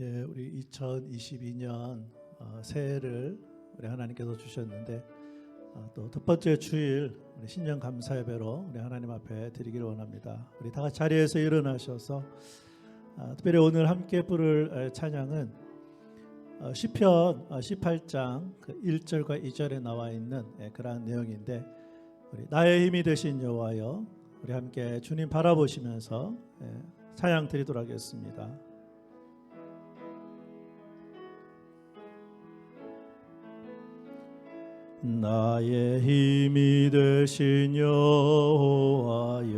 예, 우리 2022년 새해를 우리 하나님께서 주셨는데 또 첫 번째 주일 우리 신년 감사 예배로 우리 하나님 앞에 드리기를 원합니다. 우리 다 같이 자리에서 일어나셔서 특별히 오늘 함께 부를 찬양은 시편 18장 1절과 2절에 나와 있는 그러한 내용인데, 우리 나의 힘이 되신 여호와여, 우리 함께 주님 바라보시면서 찬양 드리도록 하겠습니다. 나의 힘이 되신 여호와여,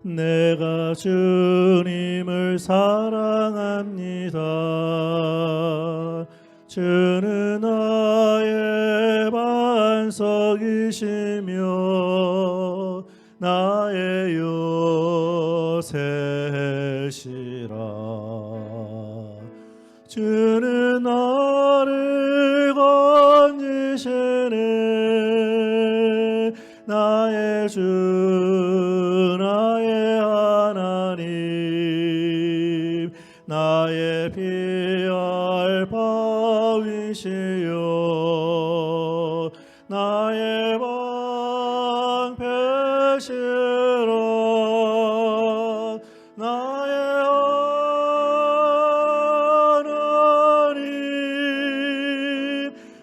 내가 주님을 사랑합니다. 주는 나의 반석이시며 나의 요새시라. 주는 나를 건지시네. 나의 주 나의 하나님, 나의 피할 바위시여 나의 방패시라. 나의 하나님,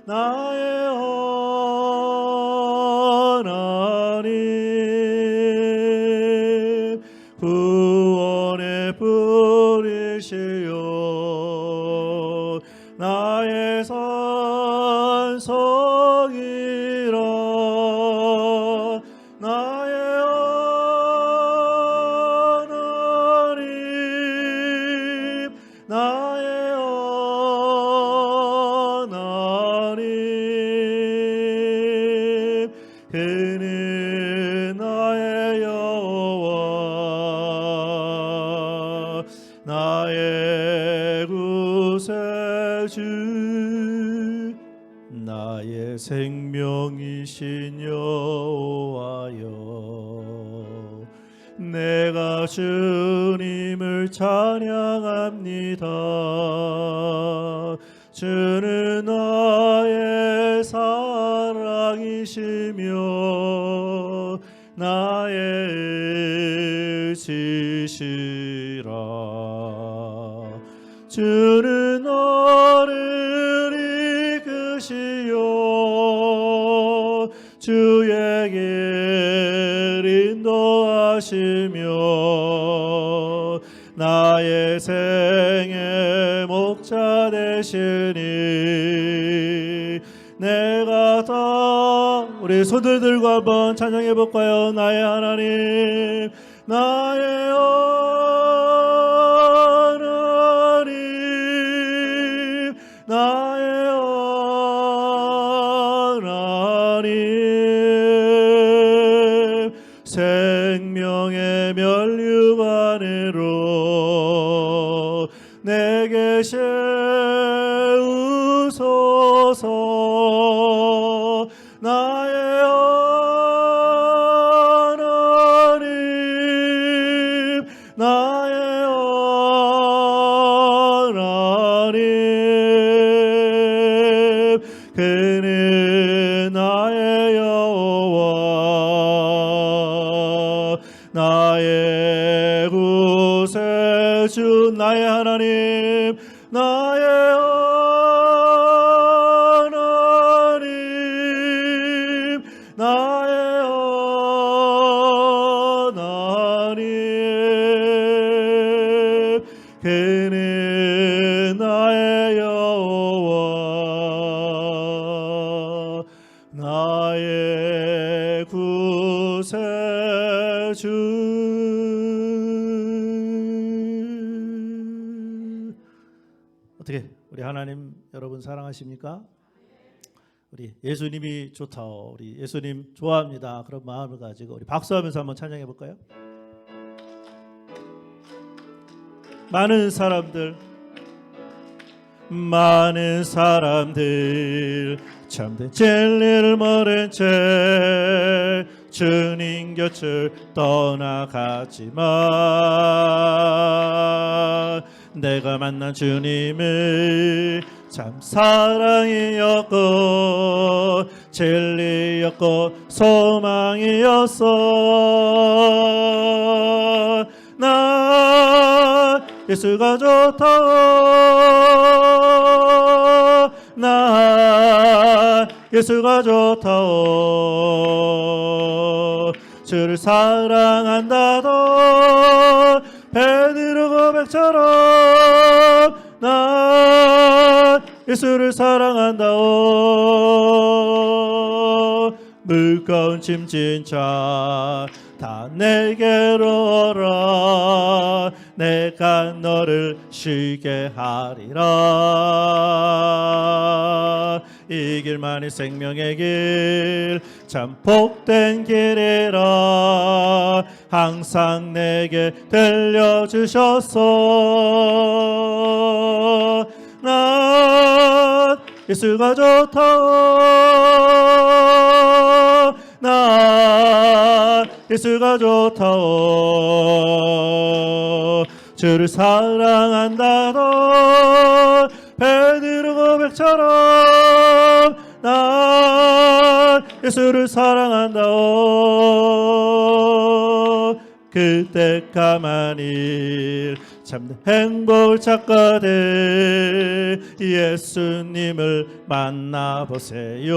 나의 하나님, 구원의 뿌리시여 나의 산성이라. 나의 하나님, 나의 하나님, 그는 나의 여호와, 나의 구세주, 나의 생명이신 여호와여, 내가 주님을 찬양합니다. 주는 나의 사랑이시며 나의 의지시라. 주는 나를 이끄시어 주의 길 인도하시며 나의 생의 목자 되시니. 내가 다 우리 손들 들고 한번 찬양해 볼까요? 나의 하나님, 나의 하나님, 나의 하나님, 생명의 면류관으로 내게 세우소서. 나의 하나님, 나의 하나님, 그는 나의 여호와, 나의 구세주. 나의 하나님, 나의 하나님, 나의 하나님, 그는 나의 여호와, 나의 구세주. 어떻게 우리 하나님 여러분 사랑하십니까? 우리 예수님이 좋다오, 우리 예수님 좋아합니다, 그런 마음을 가지고 우리 박수하면서 한번 찬양해 볼까요? 많은 사람들 참된 진리를 모른 채 주님 곁을 떠나가지만 내가 만난 주님을 참 사랑이었고 진리였고 소망이었어. 나 예수가 좋다. 나 예수가 좋다. 주를 사랑한다던 베드로 고백처럼 나 예수를 사랑한다오. 물가운 짐진 자 다 내게로 오라. 내가 너를 쉬게 하리라. 이 길만이 생명의 길 참 복된 길이라 항상 내게 들려주셨소. 난 예수가 좋다. 난 예수가 좋다. 주를 사랑한다던 베드로 고백처럼 난 예수를 사랑한다오. 그때 가만히 참 행복을 찾거든 예수님을 만나보세요.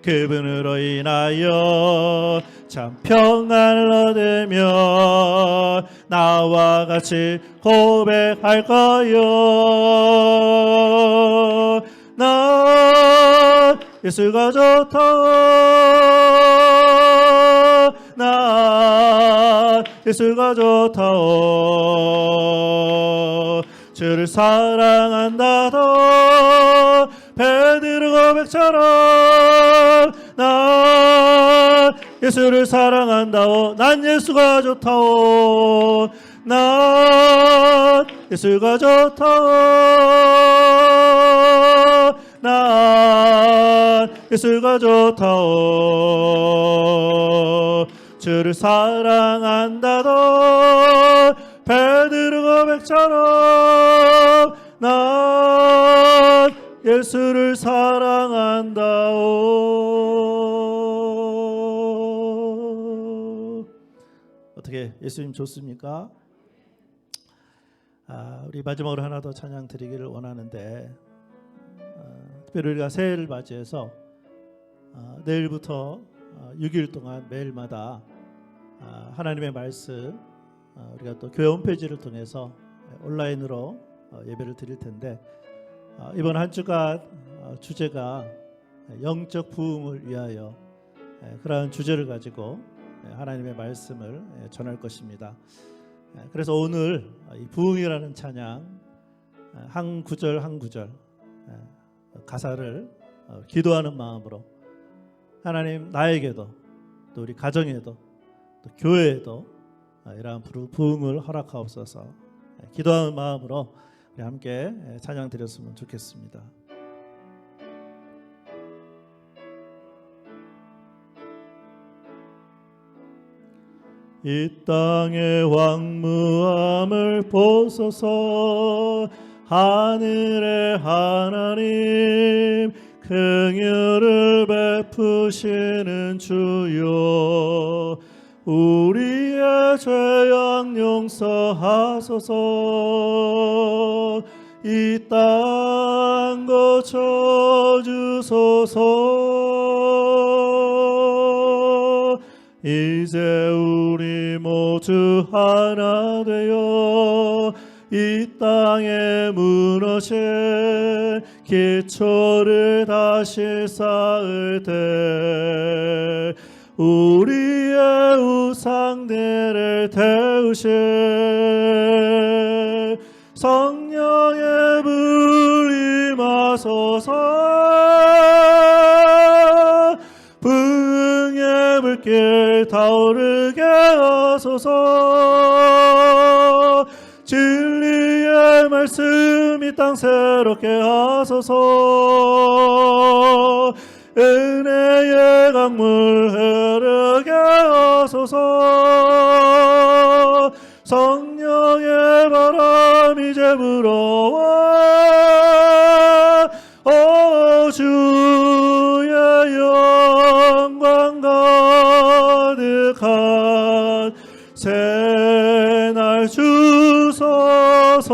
그분으로 인하여 참 평안을 얻으며 나와 같이 고백할 거요. 나 예수가 좋다. 나 예수가 좋다. 주를 사랑한다던 베드로 고백처럼 난 예수를 사랑한다오. 난 예수가 좋다오. 난 예수가 좋다오. 난 예수가 좋다오. 주를 사랑한다던 베드로 고백처럼 난 예수를 사랑한다오. 어떻게 예수님 좋습니까? 우리 마지막으로 하나 더 찬양 드리기를 원하는데 특별히 우리가 새해를 맞이해서 내일부터 6일 동안 매일마다 하나님의 말씀 우리가 또 교회 홈페이지를 통해서 온라인으로 예배를 드릴 텐데 이번 한 주간 주제가 영적 부흥을 위하여 그러한 주제를 가지고 하나님의 말씀을 전할 것입니다. 그래서 오늘 이 부흥이라는 찬양 한 구절 한 구절 가사를 기도하는 마음으로 하나님 나에게도 또 우리 가정에도 또 교회에도 이러한 부흥을 허락하옵소서. 기도하는 마음으로 우리 함께 찬양 드렸으면 좋겠습니다. 이 땅의 황무함을 보소서. 하늘의 하나님 긍휼을 베푸시는 주여 우리의 죄악 용서하소서. 이 땅 고쳐주소서. 이제 우리 모두 하나 되어 이 땅에 무너진 기초를 다시 쌓을 때 우리의 우상들을 태우실 성령의 불 임하소서. 부흥의 물길 타오르게 하소서. 진리의 말씀 이 땅 새롭게 하소서. 은혜의 강물 흐르게 하소서. 성령 새날 주소서.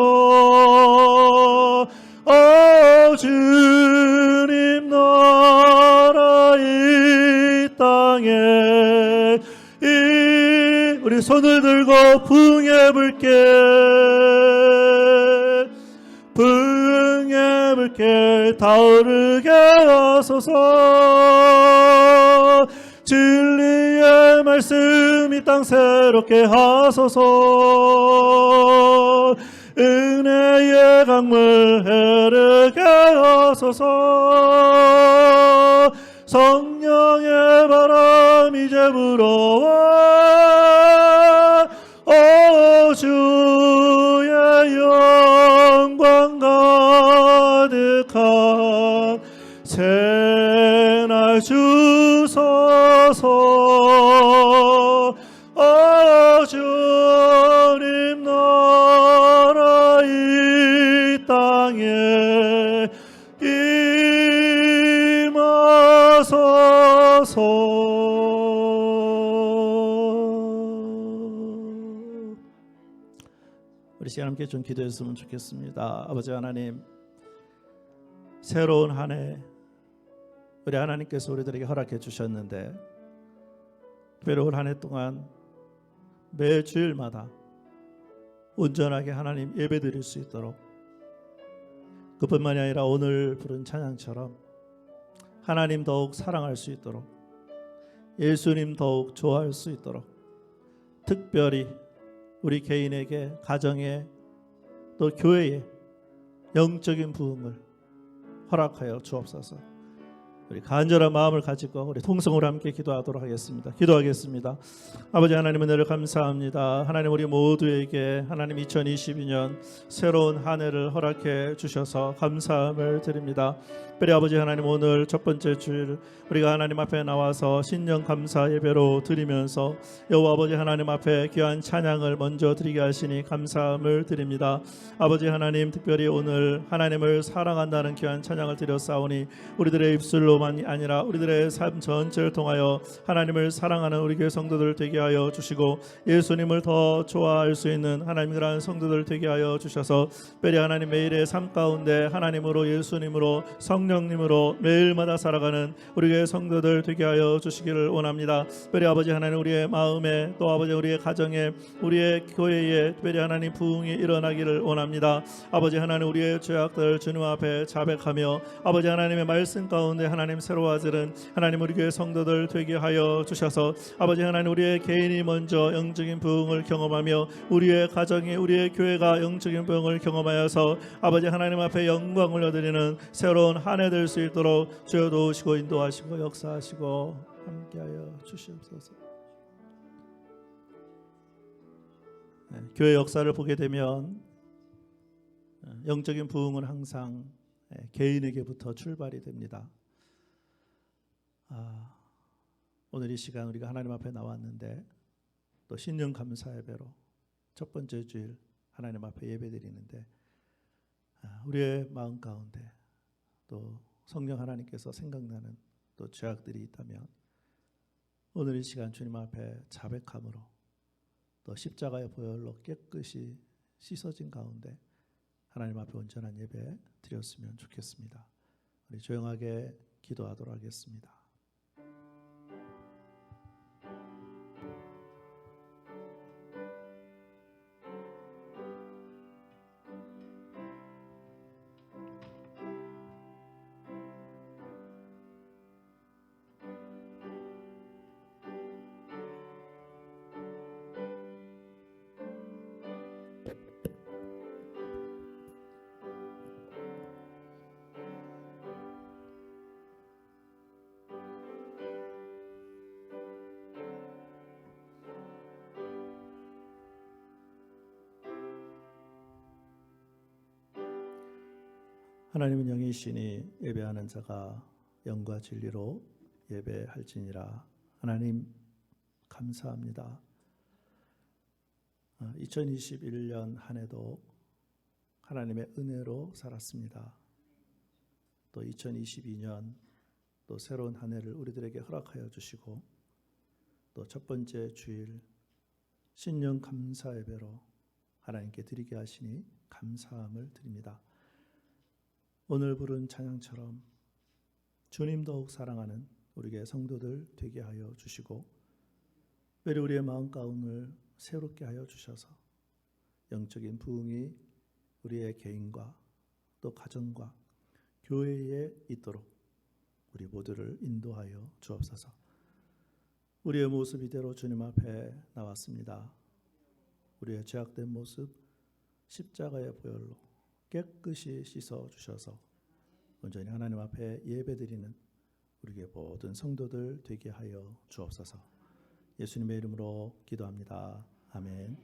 주님 나라 이 땅에 우리 손을 들고 부흥의 불길 타오르게 하소서. 진리의 말씀 이 땅 새롭게 하소서. 은혜의 강물 흐르게 하소서. 성령의 바람 이제 불어와 주의 영광 가득한 새날 주소서. 주님 나라 이 땅에 임하소서. 우리 시간 함께 좀 기도했으면 좋겠습니다. 아버지 하나님, 새로운 한 해 우리 하나님께서 우리들에게 허락해 주셨는데, 특별히 올 한 해 동안 매 주일마다 온전하게 하나님 예배 드릴 수 있도록, 그뿐만이 아니라 오늘 부른 찬양처럼 하나님 더욱 사랑할 수 있도록, 예수님 더욱 좋아할 수 있도록, 특별히 우리 개인에게, 가정에, 또 교회에 영적인 부흥을 허락하여 주옵소서. 우리 간절한 마음을 가지고 우리 통성으로 함께 기도하도록 하겠습니다. 기도하겠습니다. 아버지 하나님, 은혜를 감사합니다. 하나님, 우리 모두에게 하나님 2022년 새로운 한 해를 허락해 주셔서 감사함을 드립니다. 특별히 아버지 하나님, 오늘 첫 번째 주일 우리가 하나님 앞에 나와서 신년 감사 예배로 드리면서 여호와 아버지 하나님 앞에 귀한 찬양을 먼저 드리게 하시니 감사함을 드립니다. 아버지 하나님, 특별히 오늘 하나님을 사랑한다는 귀한 찬양을 드렸사오니 우리들의 입술로만이 아니라 우리들의 삶 전체를 통하여 하나님을 사랑하는 우리 교회 성도들 되게 하여 주시고, 예수님을 더 좋아할 수 있는 하나님이라는 성도들 되게 하여 주셔서 특별히 하나님 매일의 삶 가운데 하나님으로, 예수님으로, 성령님으로 매일마다 살아가는 우리 교회 성도들 되게 하여 주시기를 원합니다. 특별히 아버지 하나님, 우리의 마음에, 또 아버지 우리의 가정에, 우리의 교회에 특별히 하나님 부흥이 일어나기를 원합니다. 아버지 하나님, 우리의 죄악들 주님 앞에 자백하며 아버지 하나님의 말씀 가운데 하나님 새로워지는 하나님 우리 교회 성도들 되게 하여 주셔서 아버지 하나님, 우리의 개인이 먼저 영적인 부흥을 경험하며 우리의 가정이, 우리의 교회가 영적인 부흥을 경험하여서 아버지 하나님 앞에 영광 올려드리는 새로운 한 해 될 수 있도록 주여 도우시고 인도하시고 역사하시고 함께하여 주시옵소서. 교회 역사를 보게 되면 영적인 부흥은 항상 개인에게부터 출발이 됩니다. 오늘 이 시간 우리가 하나님 앞에 나왔는데, 또 신년 감사 예배로 첫 번째 주일 하나님 앞에 예배드리는데, 우리의 마음 가운데 또 성령 하나님께서 생각나는 또 죄악들이 있다면 오늘 이 시간 주님 앞에 자백함으로, 또 십자가의 보혈로 깨끗이 씻어진 가운데 하나님 앞에 온전한 예배 드렸으면 좋겠습니다. 우리 조용하게 기도하도록 하겠습니다. 하나님은 영이시니 예배하는 자가 영과 진리로 예배할지니라. 하나님 감사합니다. 2021년 한 해도 하나님의 은혜로 살았습니다. 또 2022년 또 새로운 한 해를 우리들에게 허락하여 주시고, 또 첫 번째 주일 신령 감사 예배로 하나님께 드리게 하시니 감사함을 드립니다. 오늘 부른 찬양처럼 주님 더욱 사랑하는 우리의 성도들 되게 하여 주시고 매일 우리의 마음 가운을 새롭게 하여 주셔서 영적인 부흥이 우리의 개인과 또 가정과 교회에 있도록 우리 모두를 인도하여 주옵소서. 우리의 모습 이대로 주님 앞에 나왔습니다. 우리의 죄악된 모습 십자가의 보혈로 깨끗이 씻어 주셔서 온전히 하나님 앞에 예배드리는 우리의 모든 성도들 되게 하여 주옵소서. 예수님의 이름으로 기도합니다. 아멘.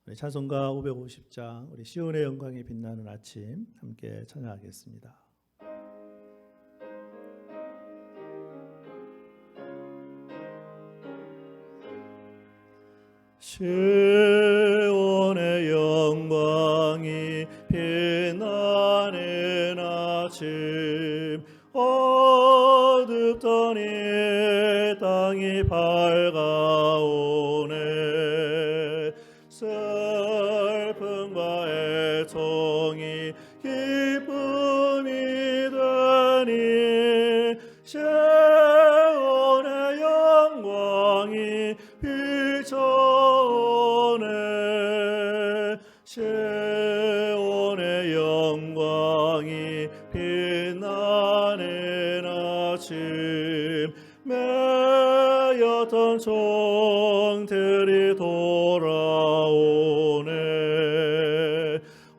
우리 찬송가 550장 우리 시온의 영광이 빛나는 아침 함께 찬양하겠습니다. 시온의 영광이 빛나는 아침 어둡던 이 땅이 밝아오네. 슬픔과 애통이 기쁨이 되니 시온의 영광이 비춰오네. 시온의 영광이 빛나는 아침 매였던 종들이 돌아오네.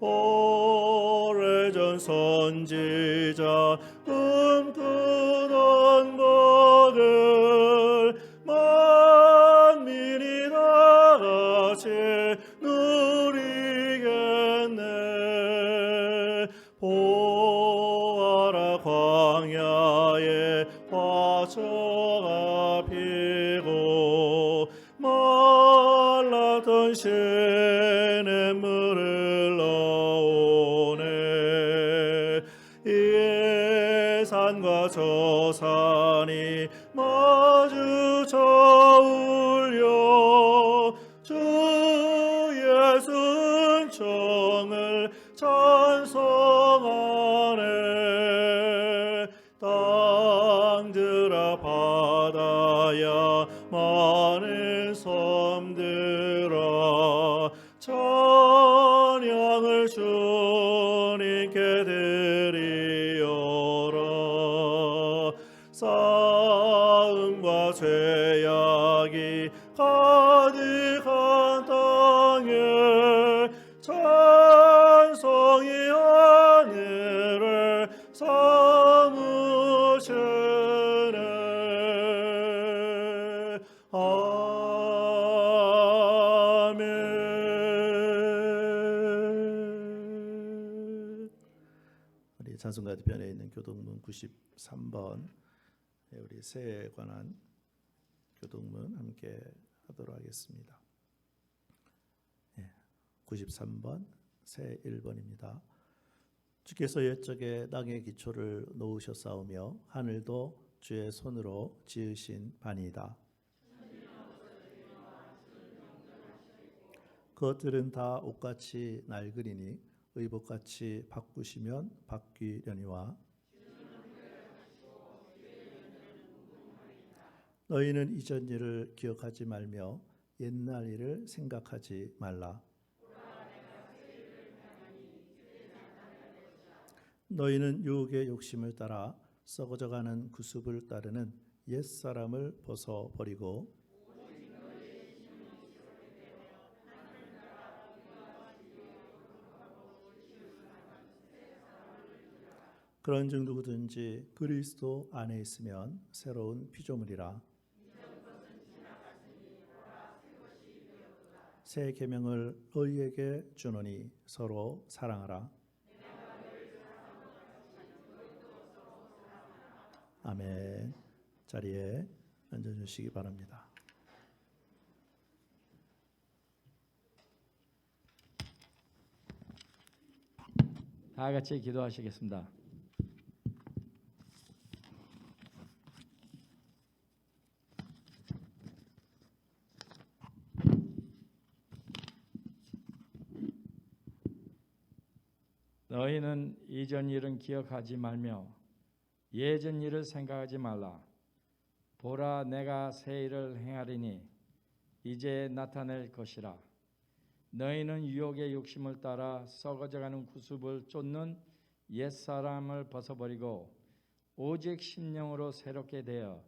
오래전 선지자 꿈꾸던 복을 만민이 다같이 누리겠네. 보아라 광야에 화초가 피고 말랐던 시냇물을 넣오네. 이 산과 저 산이 마주쳐 울려 주 예수 은총을 찬송하네. 땅들아 바다야 많은 섬들아 찬양을 주님께 드리어라. 싸움과 죄악이 가득한 땅에 찬송이 하늘을 사무시네. 아멘. 우리 찬송가 뒤편에 있는 교동문 93번 우리 새해에 관한 교동문 함께 하도록 하겠습니다. 93번 새 1번입니다. 주께서 옛적에 땅의 기초를 놓으셨사오며 하늘도 주의 손으로 지으신 바니이다. 그것들은 다 옷같이 낡으리니 의복같이 바꾸시면 바뀌려니와 너희는 이전 일을 기억하지 말며 옛날 일을 생각하지 말라. 너희는 유혹의 욕심을 따라 썩어져가는 구습을 따르는 옛사람을 벗어버리고 그런즉 누구든지 그리스도 안에 있으면 새로운 피조물이라. 새 계명을 너희에게 주노니 서로 사랑하라. 아멘. 자리에 앉아주시기 바랍니다. 다 같이 기도하시겠습니다. 너희는 이전 일은 기억하지 말며 예전 일을 생각하지 말라. 보라, 내가 새 일을 행하리니 이제 나타낼 것이라. 너희는 유혹의 욕심을 따라 썩어져가는 구습을 쫓는 옛사람을 벗어버리고 오직 심령으로 새롭게 되어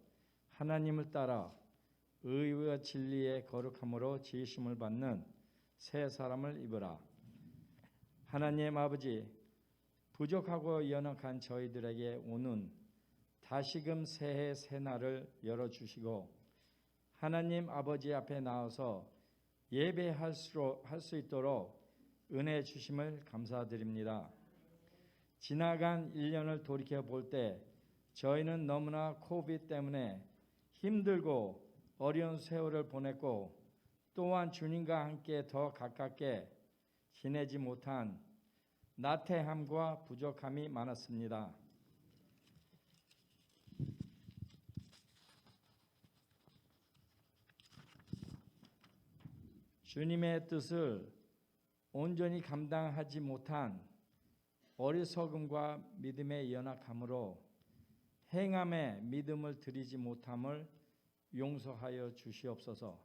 하나님을 따라 의와 진리의 거룩함으로 지으심을 받는 새 사람을 입으라. 하나님 아버지, 부족하고 연약한 저희들에게 오는 다시금 새해 새날을 열어주시고 하나님 아버지 앞에 나와서 예배할 수 있도록 은혜 주심을 감사드립니다. 지나간 1년을 돌이켜 볼 때 저희는 너무나 코비드 때문에 힘들고 어려운 세월을 보냈고 또한 주님과 함께 더 가깝게 지내지 못한 나태함과 부족함이 많았습니다. 주님의 뜻을 온전히 감당하지 못한 어리석음과 믿음의 연약함으로 행함에 믿음을 드리지 못함을 용서하여 주시옵소서.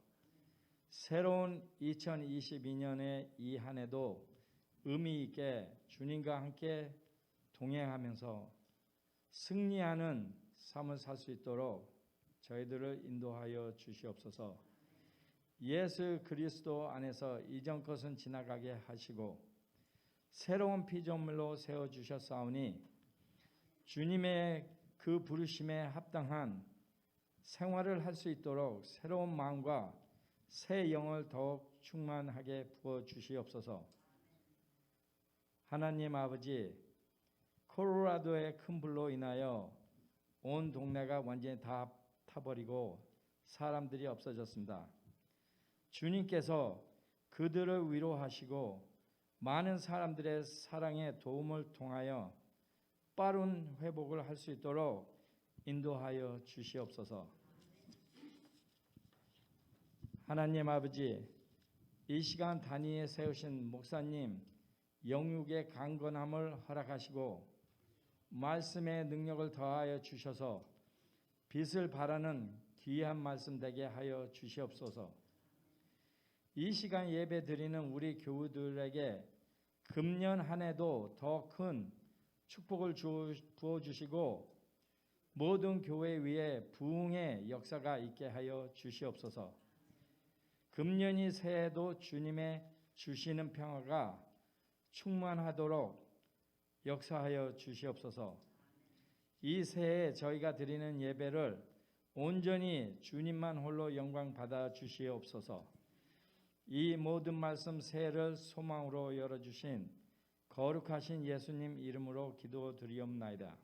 새로운 2022년의 이 한 해도 의미 있게 주님과 함께 동행하면서 승리하는 삶을 살 수 있도록 저희들을 인도하여 주시옵소서. 예수 그리스도 안에서 이전 것은 지나가게 하시고 새로운 피조물로 세워주셨사오니 주님의 그 부르심에 합당한 생활을 할 수 있도록 새로운 마음과 새 영을 더욱 충만하게 부어주시옵소서. 하나님 아버지, 콜로라도의 큰 불로 인하여 온 동네가 완전히 다 타버리고 사람들이 없어졌습니다. 주님께서 그들을 위로하시고 많은 사람들의 사랑의 도움을 통하여 빠른 회복을 할 수 있도록 인도하여 주시옵소서. 하나님 아버지, 이 시간 단위에 세우신 목사님 영육의 강건함을 허락하시고 말씀의 능력을 더하여 주셔서 빛을 발하는 귀한 말씀 되게 하여 주시옵소서. 이 시간 예배 드리는 우리 교우들에게 금년 한 해도 더 큰 축복을 부어주시고 모든 교회 위에 부흥의 역사가 있게 하여 주시옵소서. 금년이 새해도 주님의 주시는 평화가 충만하도록 역사하여 주시옵소서. 이 새해 저희가 드리는 예배를 온전히 주님만 홀로 영광 받아 주시옵소서. 이 모든 말씀 새해를 소망으로 열어주신 거룩하신 예수님 이름으로 기도드리옵나이다.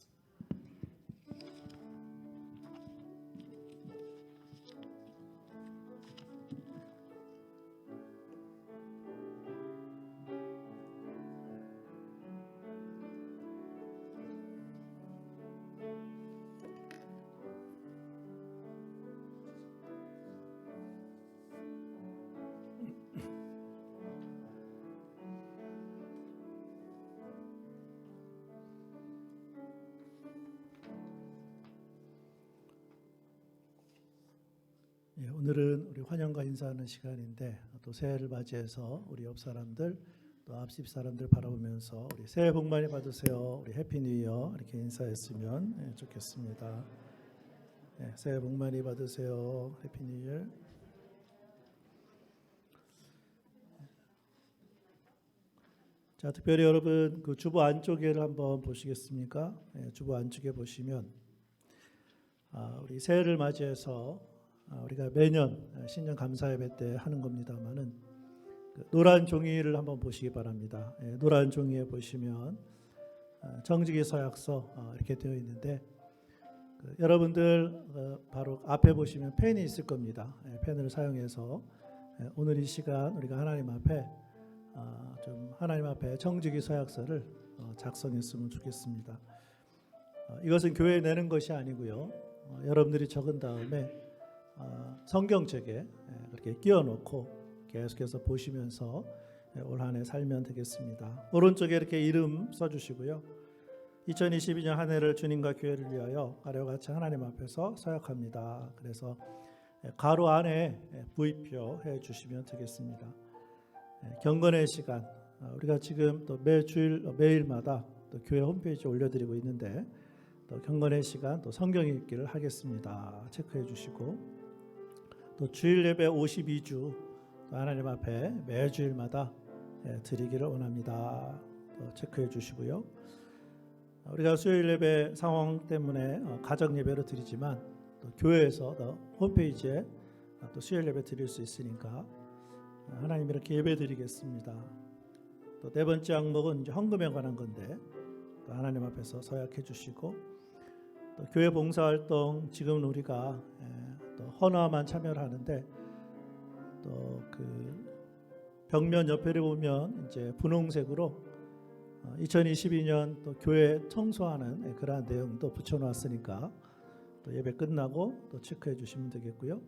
예, 오늘은 우리 환영과 인사하는 시간인데 또 새해를 맞이해서 우리 옆 사람들 또 앞집 사람들 바라보면서 우리 새해 복 많이 받으세요. 우리 해피 뉴 이어 이렇게 인사했으면 좋겠습니다. 예, 새해 복 많이 받으세요. 해피 뉴 이어. 자, 특별히 여러분 그 주보 안쪽에를 한번 보시겠습니까? 예, 주보 안쪽에 보시면 우리 새해를 맞이해서 우리가 매년 신년 감사예배 때 하는 겁니다만은 그 노란 종이를 한번 보시기 바랍니다. 예, 노란 종이에 보시면 정직의 서약서 이렇게 되어 있는데 여러분들 바로 앞에 보시면 펜이 있을 겁니다. 예, 펜을 사용해서 오늘 이 시간 우리가 하나님 앞에 좀 하나님 앞에 정직의 서약서를 작성했으면 좋겠습니다. 이것은 교회에 내는 것이 아니고요. 여러분들이 적은 다음에 성경책에 그렇게 끼워놓고 계속해서 보시면서 올 한 해 살면 되겠습니다. 오른쪽에 이렇게 이름 써주시고요. 2022년 한 해를 주님과 교회를 위하여 가려와 같이 하나님 앞에서 서약합니다. 그래서 가로 안에 부입표 해주시면 되겠습니다. 경건의 시간, 우리가 지금 또 매주일 매일마다 또 교회 홈페이지에 올려드리고 있는데 또 경건의 시간 또 성경 읽기를 하겠습니다. 체크해 주시고 또 주일 예배 52주 또 하나님 앞에 매주일마다 드리기를 원합니다. 또 체크해 주시고요. 우리가 수요일 예배 상황 때문에 가정 예배로 드리지만 또 교회에서 또 홈페이지에 또 수요일 예배 드릴 수 있으니까 하나님 이렇게 예배 드리겠습니다. 또 네 번째 항목은 이제 헌금에 관한 건데 또 하나님 앞에서 서약해 주시고 또 교회 봉사활동 지금 우리가 또 헌화만 참여를 하는데 또 그 벽면 옆에를 보면 이제 분홍색으로 2022년 또 교회 청소하는 그러한 내용도 붙여놨으니까 또 예배 끝나고 또 체크해 주시면 되겠고요.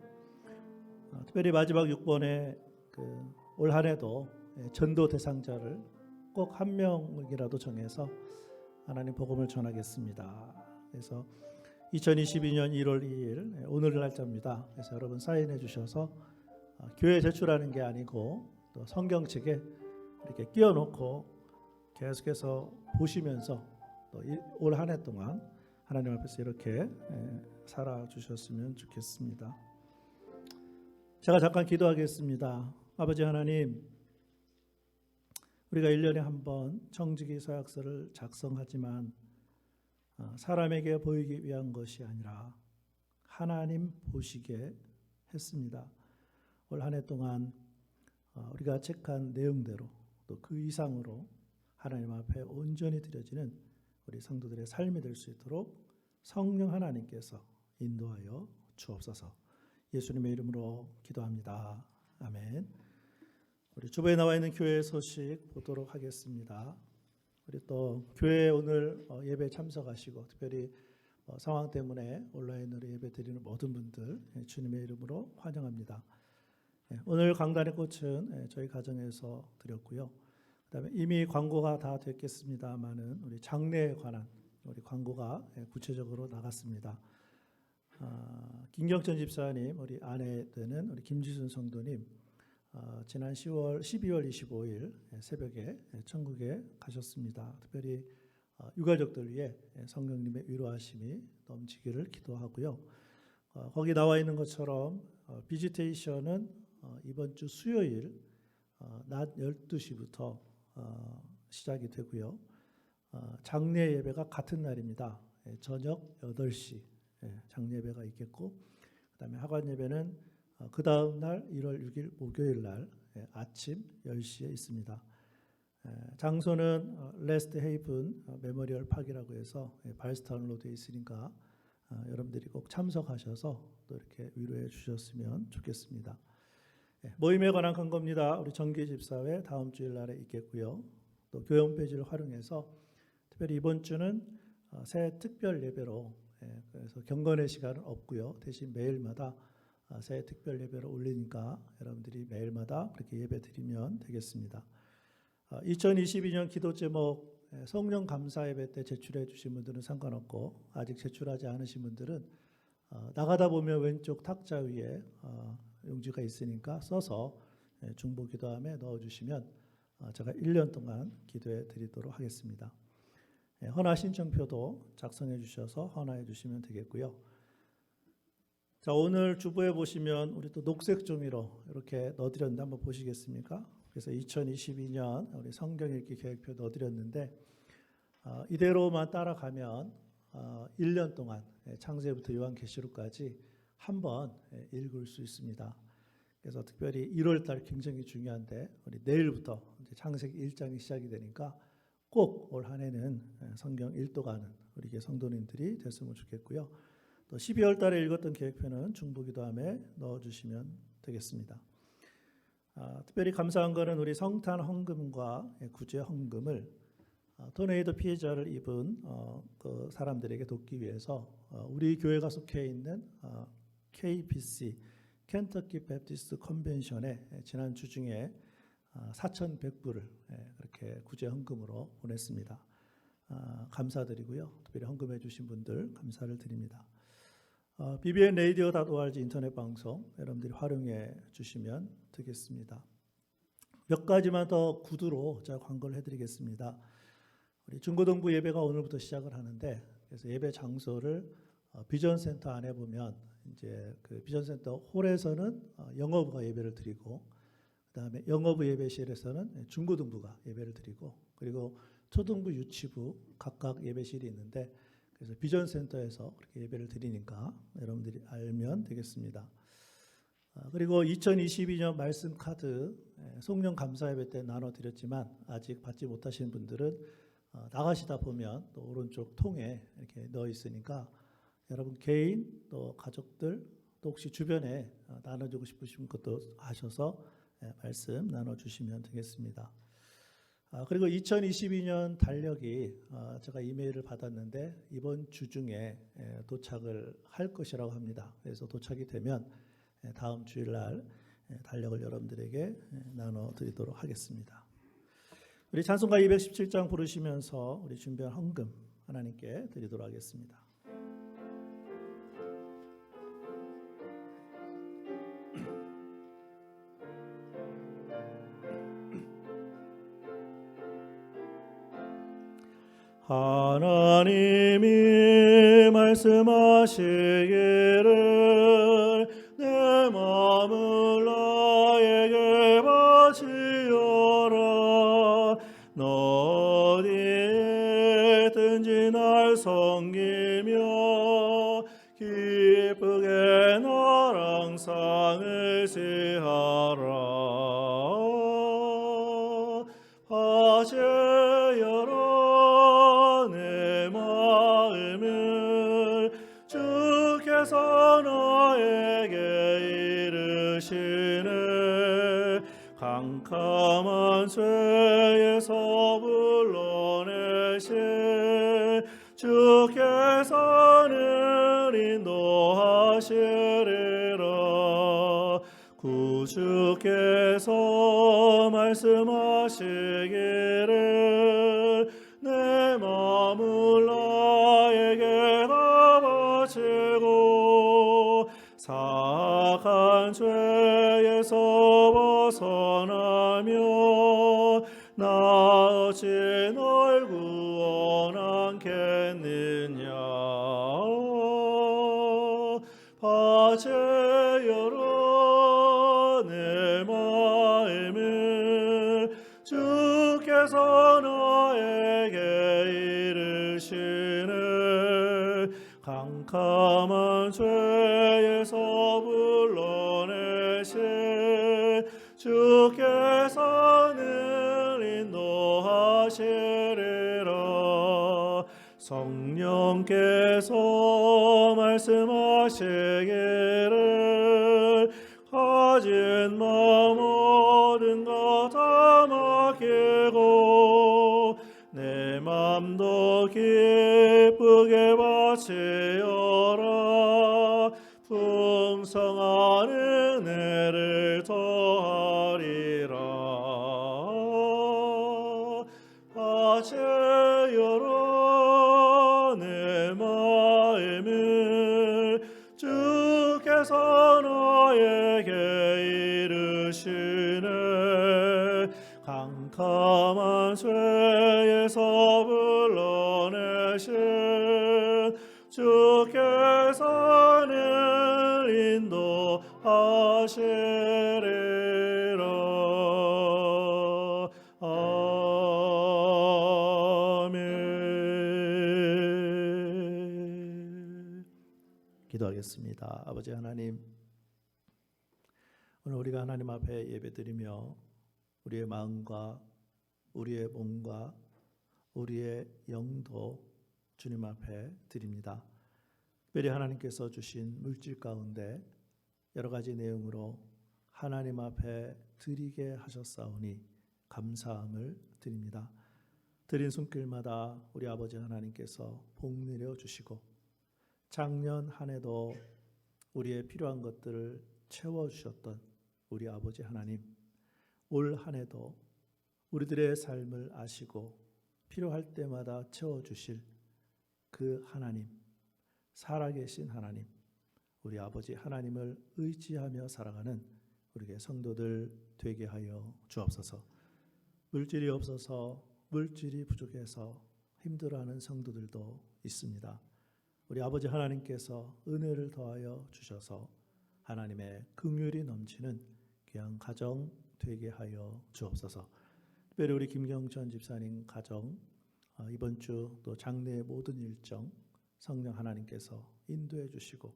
특별히 마지막 6번에 그 올 한 해도 전도 대상자를 꼭 한 명이라도 정해서 하나님 복음을 전하겠습니다. 그래서 2022년 1월 2일 오늘 날짜입니다. 그래서 여러분 사인해 주셔서 교회 제출하는 게 아니고 또 성경책에 이렇게 끼워놓고 계속해서 보시면서 또 올 한 해 동안 하나님 앞에서 이렇게 살아주셨으면 좋겠습니다. 제가 잠깐 기도하겠습니다. 아버지 하나님, 우리가 1년에 한 번 청지기 서약서를 작성하지만 사람에게 보이기 위한 것이 아니라 하나님 보시게 했습니다. 올 한 해 동안 우리가 체크한 내용대로 또 그 이상으로 하나님 앞에 온전히 드려지는 우리 성도들의 삶이 될 수 있도록 성령 하나님께서 인도하여 주옵소서. 예수님의 이름으로 기도합니다. 아멘. 우리 주변에 나와 있는 교회 소식 보도록 하겠습니다. 우리 또 교회 오늘 예배 참석하시고 특별히 상황 때문에 온라인으로 예배 드리는 모든 분들 주님의 이름으로 환영합니다. 오늘 강단의 꽃은 저희 가정에서 드렸고요. 그다음에 이미 광고가 다 됐겠습니다만은 우리 장례에 관한 우리 광고가 구체적으로 나갔습니다. 김경천 집사님, 우리 아내 되는 우리 김지순 성도님, 지난 12월 25일 새벽에 천국에 가셨습니다. 특별히 유가족들 위해 성령님의 위로하심이 넘치기를 기도하고요. 거기 나와 있는 것처럼 비지테이션은 이번 주 수요일 낮 12시부터 시작이 되고요. 장례 예배가 같은 날입니다. 저녁 8시 장례 예배가 있겠고, 그다음에 하관 예배는 그 다음 날 1월 6일 목요일 날 아침 10시에 있습니다. 장소는 레스트 헤이븐 메모리얼 파크라고 해서 발스타운로 되어 있으니까 여러분들이 꼭 참석하셔서 또 이렇게 위로해 주셨으면 좋겠습니다. 모임에 관한 광고입니다. 우리 정기 집사회 다음 주일 날에 있겠고요. 또 교회 홈페이지를 활용해서 특별히 이번 주는 새 특별 예배로 그래서 경건의 시간은 없고요. 대신 매일마다 새 특별 예배를 올리니까 여러분들이 매일마다 그렇게 예배 드리면 되겠습니다. 2022년 기도 제목 성령 감사 예배 때 제출해 주신 분들은 상관없고 아직 제출하지 않으신 분들은 나가다 보면 왼쪽 탁자 위에 용지가 있으니까 써서 중보 기도함에 넣어주시면 제가 1년 동안 기도해 드리도록 하겠습니다. 헌화 신청표도 작성해 주셔서 헌화해 주시면 되겠고요. 자, 오늘 주보에 보시면 우리 또 녹색 종이로 이렇게 넣어드렸는데 한번 보시겠습니까? 그래서 2022년 우리 성경 읽기 계획표 넣어드렸는데 이대로만 따라가면 1년 동안 창세부터 요한계시록까지 한번 읽을 수 있습니다. 그래서 특별히 1월 달 굉장히 중요한데 우리 내일부터 이제 창세기 1장이 시작이 되니까 꼭 올 한 해는 성경 읽도가는 우리 성도님들이 됐으면 좋겠고요. 또 12월 달에 읽었던 계획표는 중보기도함에 넣어주시면 되겠습니다. 특별히 감사한 것은 우리 성탄 헌금과 구제 헌금을 토네이도 피해자를 입은 그 사람들에게 돕기 위해서 우리 교회가 속해 있는 KBC 켄터키 베프티스트 컨벤션에 지난 주 중에 4,100불을 그렇게 구제 헌금으로 보냈습니다. 감사드리고요. 특별히 헌금해 주신 분들 감사를 드립니다. bbnradio.org 인터넷 방송 여러분들이 활용해 주시면 되겠습니다. 몇 가지만 더 구두로 제가 광고를 해드리겠습니다. 우리 중고등부 예배가 오늘부터 시작을 하는데, 그래서 예배 장소를 비전센터 안에 보면 이제 그 비전센터 홀에서는 영어부가 예배를 드리고, 그다음에 영어부 예배실에서는 중고등부가 예배를 드리고, 그리고 초등부, 유치부 각각 예배실이 있는데, 그래서 비전센터에서 그렇게 예배를 드리니까 여러분들이 알면 되겠습니다. 그리고 2022년 말씀 카드 송년 감사 예배 때 나눠드렸지만 아직 받지 못하신 분들은 나가시다 보면 또 오른쪽 통에 이렇게 넣어 있으니까 여러분 개인 또 가족들 또 혹시 주변에 나눠주고 싶으신 것도 하셔서 말씀 나눠주시면 되겠습니다. 그리고 2022년 달력이 제가 이메일을 받았는데 이번 주 중에 도착을 할 것이라고 합니다. 그래서 도착이 되면 다음 주일날 달력을 여러분들에게 나눠드리도록 하겠습니다. 우리 찬송가 217장 부르시면서 우리 준비한 헌금 하나님께 드리도록 하겠습니다. 하나님이 말씀하시기를 내 마음을 나에게 바치어라. 너 어디에 있든지 날 섬기며 기쁘게 나랑 상을 시하라. 바치어라 내 마음을 주께서 나에게 이르시네. 캄캄한 죄에서 불러내신 주께서는 인도하시리라. 구주께서 말씀하시기를 내 마음을 나에게 다 바치고 사악한 죄에서 벗어나며 나 어찌 널 구원하겠느냐. 바치어라 내 마음을 주께서 나에게 이르시네. 캄캄한 죄에서 불러내신 주께서는 인도하시리라. 성령께서 말씀하시기를 가진 마음 모든 것 다 맡기고 내 맘도 기쁘게 바치어라. 풍성한 은혜를 더하리라. 바치어라 내 마음을 주께서 나에게 이르시네. 캄캄한 죄에서 불러내신 주께서는 인도하시리라. 아멘. 기도하겠습니다. 아버지 하나님, 오늘 우리가 하나님 앞에 예배드리며 우리의 마음과 우리의 몸과 우리의 영도 주님 앞에 드립니다. 특별히 하나님께서 주신 물질 가운데 여러 가지 내용으로 하나님 앞에 드리게 하셨사오니 감사함을 드립니다. 드린 손길마다 우리 아버지 하나님께서 복 내려 주시고 작년 한 해도 우리의 필요한 것들을 채워주셨던 우리 아버지 하나님, 올 한 해도 우리들의 삶을 아시고 필요할 때마다 채워주실 그 하나님, 살아계신 하나님, 우리 아버지 하나님을 의지하며 살아가는 우리의 성도들 되게 하여 주옵소서. 물질이 없어서, 물질이 부족해서 힘들어하는 성도들도 있습니다. 우리 아버지 하나님께서 은혜를 더하여 주셔서 하나님의 긍휼이 넘치는 귀한 가정 되게 하여 주옵소서. 특별히 우리 김경천 집사님 가정, 이번 주 또 장래의 모든 일정 성령 하나님께서 인도해 주시고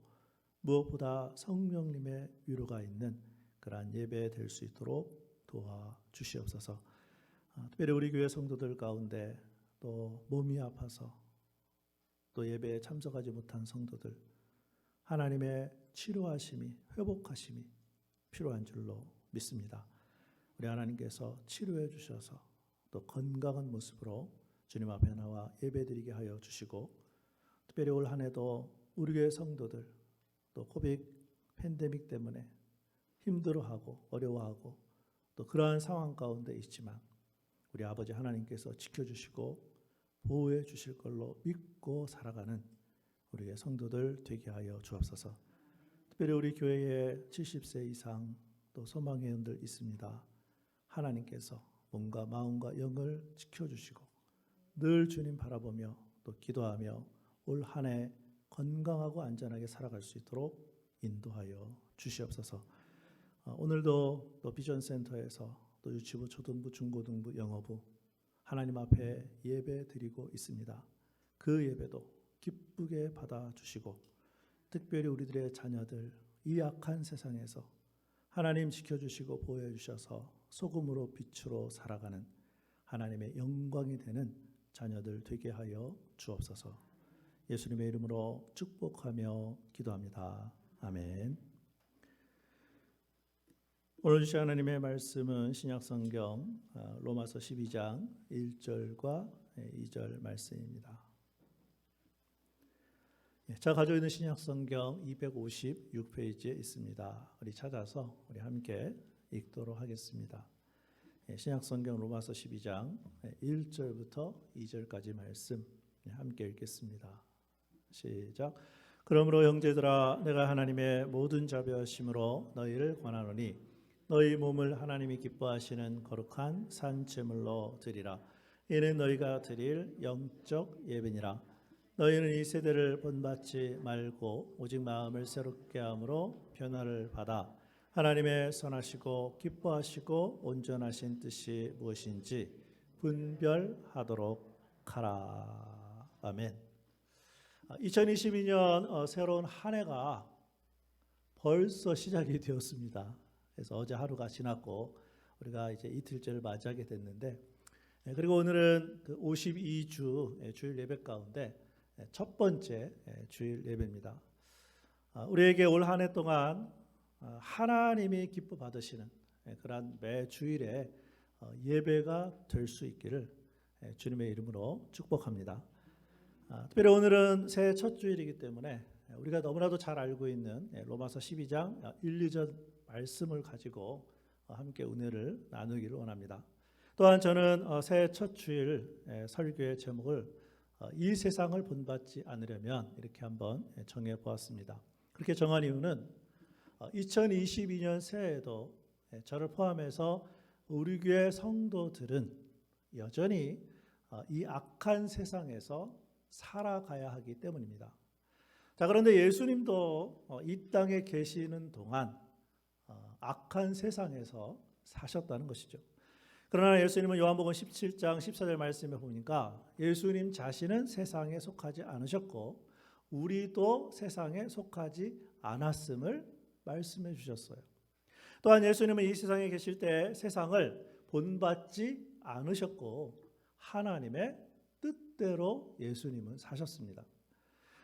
무엇보다 성령님의 위로가 있는 그러한 예배 될 수 있도록 도와주시옵소서. 특별히 우리 교회 성도들 가운데 또 몸이 아파서 또 예배에 참석하지 못한 성도들, 하나님의 치료하심이, 회복하심이 필요한 줄로 믿습니다. 우리 하나님께서 치료해 주셔서 또 건강한 모습으로 주님 앞에 나와 예배드리게 하여 주시고, 특별히 올 한 해도 우리 교회 성도들 또 코비드 팬데믹 때문에 힘들어하고 어려워하고 또 그러한 상황 가운데 있지만 우리 아버지 하나님께서 지켜주시고 보호해 주실 걸로 믿고 살아가는 우리의 성도들 되게 하여 주옵소서. 특별히 우리 교회에 70세 이상 또 소망회원들 있습니다. 하나님께서 몸과 마음과 영을 지켜주시고 늘 주님 바라보며 또 기도하며 올 한 해 건강하고 안전하게 살아갈 수 있도록 인도하여 주시옵소서. 오늘도 또 비전센터에서 또 유치부, 초등부, 중고등부, 영어부 하나님 앞에 예배 드리고 있습니다. 그 예배도 기쁘게 받아주시고 특별히 우리들의 자녀들 이 악한 세상에서 하나님 지켜주시고 보호해 주셔서 소금으로 빛으로 살아가는 하나님의 영광이 되는 자녀들 되게 하여 주옵소서. 예수님의 이름으로 축복하며 기도합니다. 아멘. 오늘 주신 하나님의 말씀은 신약성경 로마서 12장 1절과 2절 말씀입니다. 제가 가지고 있는 신약성경 256페이지에 있습니다. 우리 찾아서 우리 함께 읽도록 하겠습니다. 신약성경 로마서 12장 1절부터 2절까지 말씀 함께 읽겠습니다. 시작. 그러므로 형제들아, 내가 하나님의 모든 자비하심으로 너희를 권하노니 너희 몸을 하나님이 기뻐하시는 거룩한 산 제물로 드리라. 이는 너희가 드릴 영적 예배니라. 너희는 이 세대를 본받지 말고 오직 마음을 새롭게 함으로 변화를 받아 하나님의 선하시고 기뻐하시고 온전하신 뜻이 무엇인지 분별하도록 하라. 아멘. 2022년 새로운 한 해가 벌써 시작이 되었습니다. 그래서 어제 하루가 지났고 우리가 이제 이틀째를 맞이하게 됐는데, 그리고 오늘은 그 52주 주일 예배 가운데 첫 번째 주일 예배입니다. 우리에게 올 한 해 동안 하나님이 기뻐 받으시는 그러한 매 주일에 예배가 될 수 있기를 주님의 이름으로 축복합니다. 특별히 오늘은 새해 첫 주일이기 때문에 우리가 너무나도 잘 알고 있는 로마서 12장 1, 2절 말씀을 가지고 함께 은혜를 나누기를 원합니다. 또한 저는 새해 첫 주일 설교의 제목을 이 세상을 본받지 않으려면 이렇게 한번 정해 보았습니다. 그렇게 정한 이유는 2022년 새해에도 저를 포함해서 우리 교회 성도들은 여전히 이 악한 세상에서 살아가야 하기 때문입니다. 자, 그런데 예수님도 이 땅에 계시는 동안 악한 세상에서 사셨다는 것이죠. 그러나 예수님은 요한복음 17장 14절 말씀에 보니까 예수님 자신은 세상에 속하지 않으셨고 우리도 세상에 속하지 않았음을 말씀해 주셨어요. 또한 예수님은 이 세상에 계실 때 세상을 본받지 않으셨고 하나님의 뜻대로 예수님은 사셨습니다.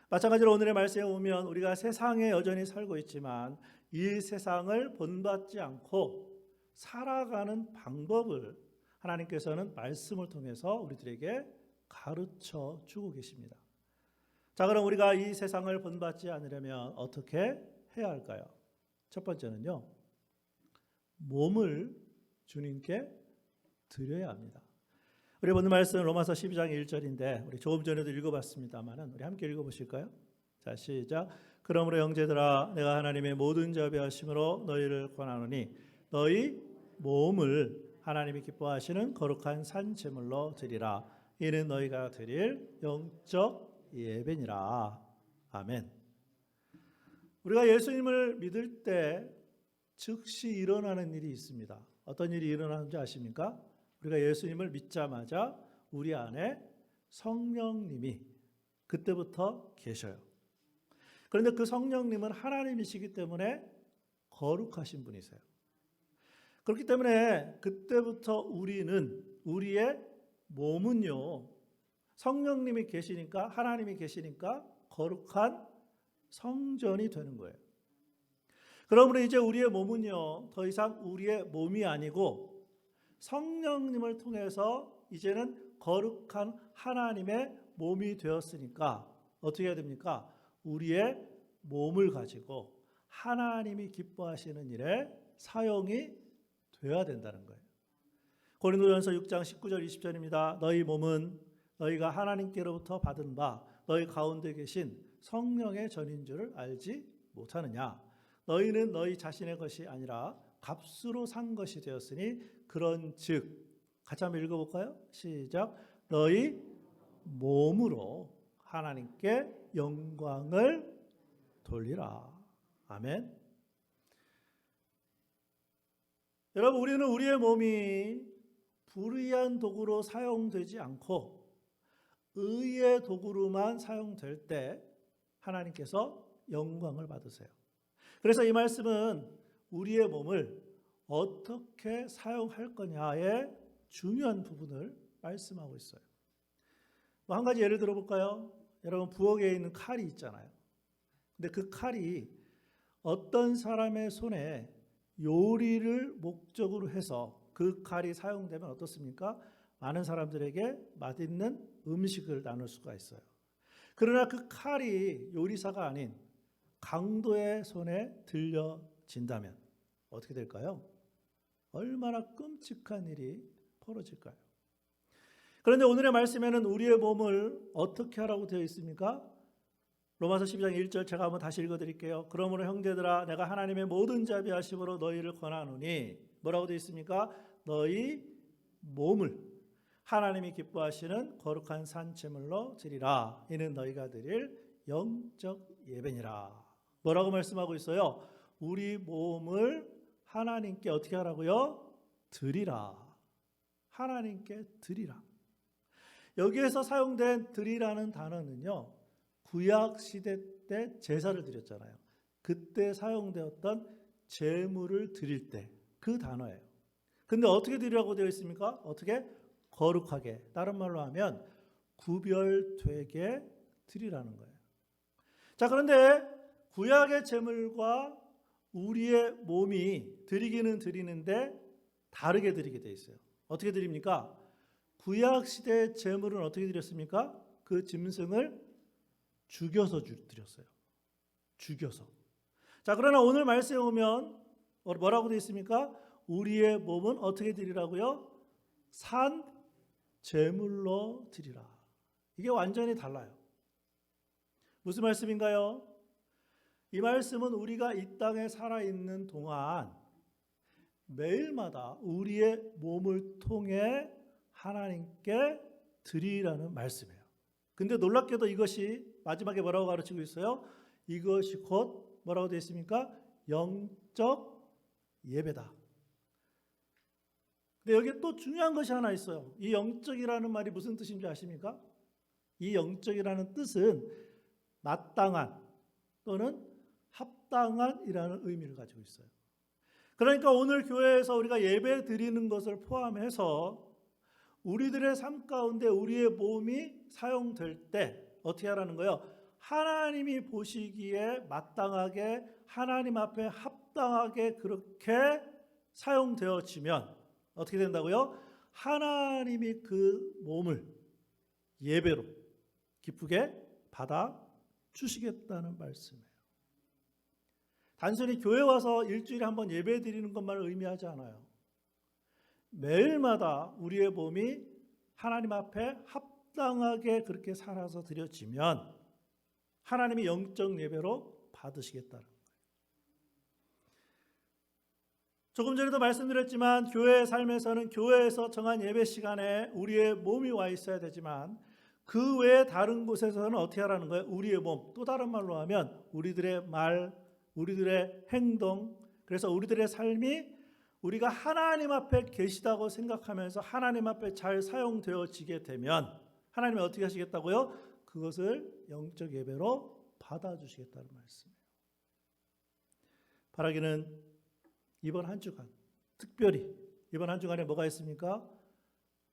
마찬가지로 오늘의 말씀에 보면 우리가 세상에 여전히 살고 있지만 이 세상을 본받지 않고 살아가는 방법을 하나님께서는 말씀을 통해서 우리들에게 가르쳐 주고 계십니다. 자, 그럼 우리가 이 세상을 본받지 않으려면 어떻게 해야 할까요? 첫 번째는요, 몸을 주님께 드려야 합니다. 우리 오늘 말씀 로마서 12장 1절인데 우리 조금 전에도 읽어봤습니다만은 우리 함께 읽어보실까요? 자, 시작. 그러므로 형제들아 내가 하나님의 모든 자비하심으로 너희를 권하노니 너희 몸을 하나님이 기뻐하시는 거룩한 산제물로 드리라. 이는 너희가 드릴 영적 예배니라. 아멘. 우리가 예수님을 믿을 때 즉시 일어나는 일이 있습니다. 어떤 일이 일어나는지 아십니까? 우리가 예수님을 믿자마자 우리 안에 성령님이 그때부터 계셔요. 그런데 그 성령님은 하나님이시기 때문에 거룩하신 분이세요. 그렇기 때문에 그때부터 우리의 몸은요, 성령님이 계시니까, 하나님이 계시니까 거룩한 성전이 되는 거예요. 그러므로 이제 우리의 몸은요, 더 이상 우리의 몸이 아니고 성령님을 통해서 이제는 거룩한 하나님의 몸이 되었으니까 어떻게 해야 됩니까? 우리의 몸을 가지고 하나님이 기뻐하시는 일에 사용이 되어야 된다는 거예요. 고린도전서 6장 19절 20절입니다. 너희 몸은 너희가 하나님께로부터 받은 바 너희 가운데 계신 성령의 전인 줄을 알지 못하느냐. 너희는 너희 자신의 것이 아니라 값으로 산 것이 되었으니 그런즉 같이 한번 읽어볼까요? 시작. 너희 몸으로 하나님께 영광을 돌리라. 아멘. 여러분, 우리는 우리의 몸이 불의한 도구로 사용되지 않고 의의 도구로만 사용될 때 하나님께서 영광을 받으세요. 그래서 이 말씀은 우리의 몸을 어떻게 사용할 거냐의 중요한 부분을 말씀하고 있어요. 한 가지 예를 들어볼까요? 여러분, 부엌에 있는 칼이 있잖아요. 근데 그 칼이 어떤 사람의 손에 요리를 목적으로 해서 그 칼이 사용되면 어떻습니까? 많은 사람들에게 맛있는 음식을 나눌 수가 있어요. 그러나 그 칼이 요리사가 아닌 강도의 손에 들려진다면 어떻게 될까요? 얼마나 끔찍한 일이 벌어질까요? 그런데 오늘의 말씀에는 우리의 몸을 어떻게 하라고 되어 있습니까? 로마서 12장 1절 제가 한번 다시 읽어드릴게요. 그러므로 형제들아 내가 하나님의 모든 자비하심으로 너희를 권하노니 뭐라고 되어 있습니까? 너희 몸을 하나님이 기뻐하시는 거룩한 산제물로 드리라. 이는 너희가 드릴 영적 예배니라. 뭐라고 말씀하고 있어요? 우리 몸을 하나님께 어떻게 하라고요? 드리라. 하나님께 드리라. 여기에서 사용된 드리라는 단어는요, 구약 시대 때 제사를 드렸잖아요. 그때 사용되었던 제물을 드릴 때 그 단어예요. 근데 어떻게 드리라고 되어 있습니까? 어떻게? 거룩하게. 다른 말로 하면 구별되게 드리라는 거예요. 자, 그런데 구약의 제물과 우리의 몸이 드리기는 드리는데 다르게 드리게 되어 있어요. 어떻게 드립니까? 구약 시대의 제물은 어떻게 드렸습니까? 그 짐승을 죽여서 드렸어요. 죽여서. 자, 그러나 오늘 말씀에 오면 뭐라고 되어 있습니까? 우리의 몸은 어떻게 드리라고요? 산 제물로 드리라. 이게 완전히 달라요. 무슨 말씀인가요? 이 말씀은 우리가 이 땅에 살아있는 동안 매일마다 우리의 몸을 통해 하나님께 드리라는 말씀이에요. 근데 놀랍게도 이것이 마지막에 뭐라고 가르치고 있어요? 이것이 곧 뭐라고 되어 있습니까? 영적 예배다. 근데 여기에 또 중요한 것이 하나 있어요. 이 영적이라는 말이 무슨 뜻인지 아십니까? 이 영적이라는 뜻은 마땅한 또는 합당한이라는 의미를 가지고 있어요. 그러니까 오늘 교회에서 우리가 예배 드리는 것을 포함해서 우리들의 삶 가운데 우리의 몸이 사용될 때 어떻게 하라는 거예요? 하나님이 보시기에 마땅하게 하나님 앞에 합당하게 그렇게 사용되어지면 어떻게 된다고요? 하나님이 그 몸을 예배로 기쁘게 받아 주시겠다는 말씀이에요. 단순히 교회 와서 일주일에 한 번 예배 드리는 것만을 의미하지 않아요. 매일마다 우리의 몸이 하나님 앞에 합당하게 그렇게 살아서 드려지면 하나님이 영적 예배로 받으시겠다는 거예요. 조금 전에도 말씀드렸지만 교회의 삶에서는 교회에서 정한 예배 시간에 우리의 몸이 와 있어야 되지만 그 외에 다른 곳에서는 어떻게 하라는 거예요? 우리의 몸, 또 다른 말로 하면 우리들의 말, 우리들의 행동, 그래서 우리들의 삶이 우리가 하나님 앞에 계시다고 생각하면서 하나님 앞에 잘 사용되어지게 되면 하나님이 어떻게 하시겠다고요? 그것을 영적 예배로 받아주시겠다는 말씀이에요. 바라기는 이번 한 주간, 특별히 이번 한 주간에 뭐가 있습니까?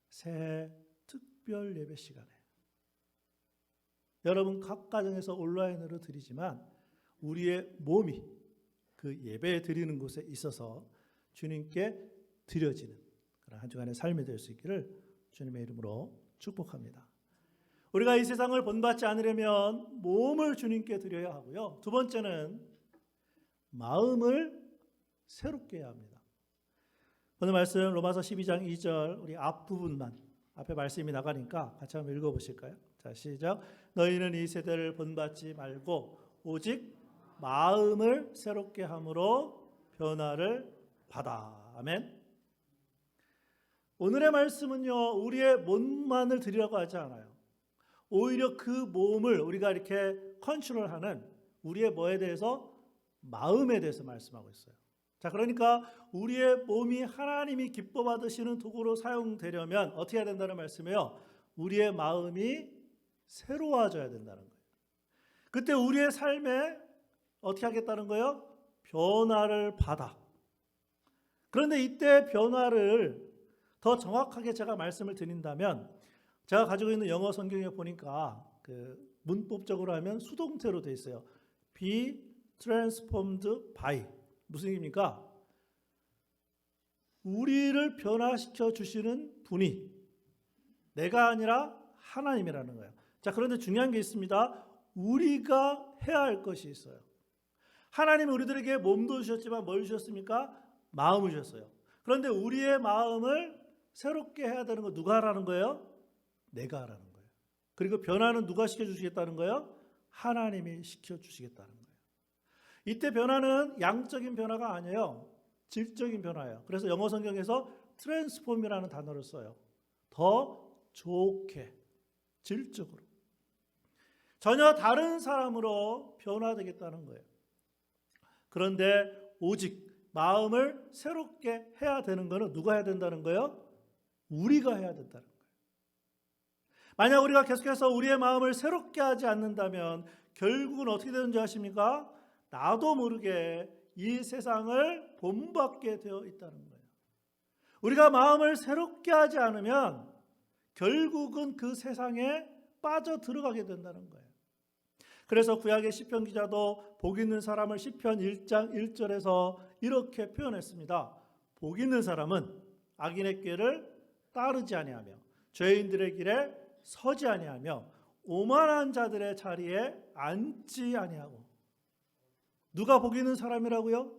새 특별 예배 시간에 여러분 각 가정에서 온라인으로 드리지만 우리의 몸이 그 예배 드리는 곳에 있어서 주님께 드려지는 그런 한 주간의 삶이 될 수 있기를 주님의 이름으로 축복합니다. 우리가 이 세상을 본받지 않으려면 몸을 주님께 드려야 하고요. 두 번째는 마음을 새롭게 해야 합니다. 오늘 말씀 로마서 12장 2절 우리 앞부분만 앞에 말씀이 나가니까 같이 한번 읽어보실까요? 자, 시작. 너희는 이 세대를 본받지 말고 오직 마음을 새롭게 함으로 변화를 받아. 아멘. 오늘의 말씀은요, 우리의 몸만을 드리라고 하지 않아요. 오히려 그 몸을 우리가 이렇게 컨트롤하는 우리의 뭐에 대해서? 마음에 대해서 말씀하고 있어요. 자, 그러니까 우리의 몸이 하나님이 기뻐 받으시는 도구로 사용되려면 어떻게 해야 된다는 말씀이에요? 우리의 마음이 새로워져야 된다는 거예요. 그때 우리의 삶에 어떻게 하겠다는 거예요? 변화를 받아. 그런데 이때 변화를 더 정확하게 제가 말씀을 드린다면 제가 가지고 있는 영어 성경에 보니까 그 문법적으로 하면 수동태로 되어 있어요. Be transformed by. 무슨 얘기입니까? 우리를 변화시켜 주시는 분이 내가 아니라 하나님이라는 거예요. 자, 그런데 중요한 게 있습니다. 우리가 해야 할 것이 있어요. 하나님이 우리들에게 몸도 주셨지만 뭘 주셨습니까? 마음을 주셨어요. 그런데 우리의 마음을 새롭게 해야 되는 거 누가 하라는 거예요? 내가 하라는 거예요. 그리고 변화는 누가 시켜주시겠다는 거예요? 하나님이 시켜주시겠다는 거예요. 이때 변화는 양적인 변화가 아니에요. 질적인 변화예요. 그래서 영어 성경에서 transform이라는 단어를 써요. 더 좋게, 질적으로. 전혀 다른 사람으로 변화되겠다는 거예요. 그런데 오직 마음을 새롭게 해야 되는 것은 누가 해야 된다는 거예요? 우리가 해야 된다는 거예요. 만약 우리가 계속해서 우리의 마음을 새롭게 하지 않는다면 결국은 어떻게 되는지 아십니까? 나도 모르게 이 세상을 본받게 되어 있다는 거예요. 우리가 마음을 새롭게 하지 않으면 결국은 그 세상에 빠져 들어가게 된다는 거예요. 그래서 구약의 시편 기자도 복 있는 사람을 시편 1장 1절에서 이렇게 표현했습니다. 복 있는 사람은 악인의 꾀를 따르지 아니하며 죄인들의 길에 서지 아니하며 오만한 자들의 자리에 앉지 아니하고. 누가 복 있는 사람이라고요?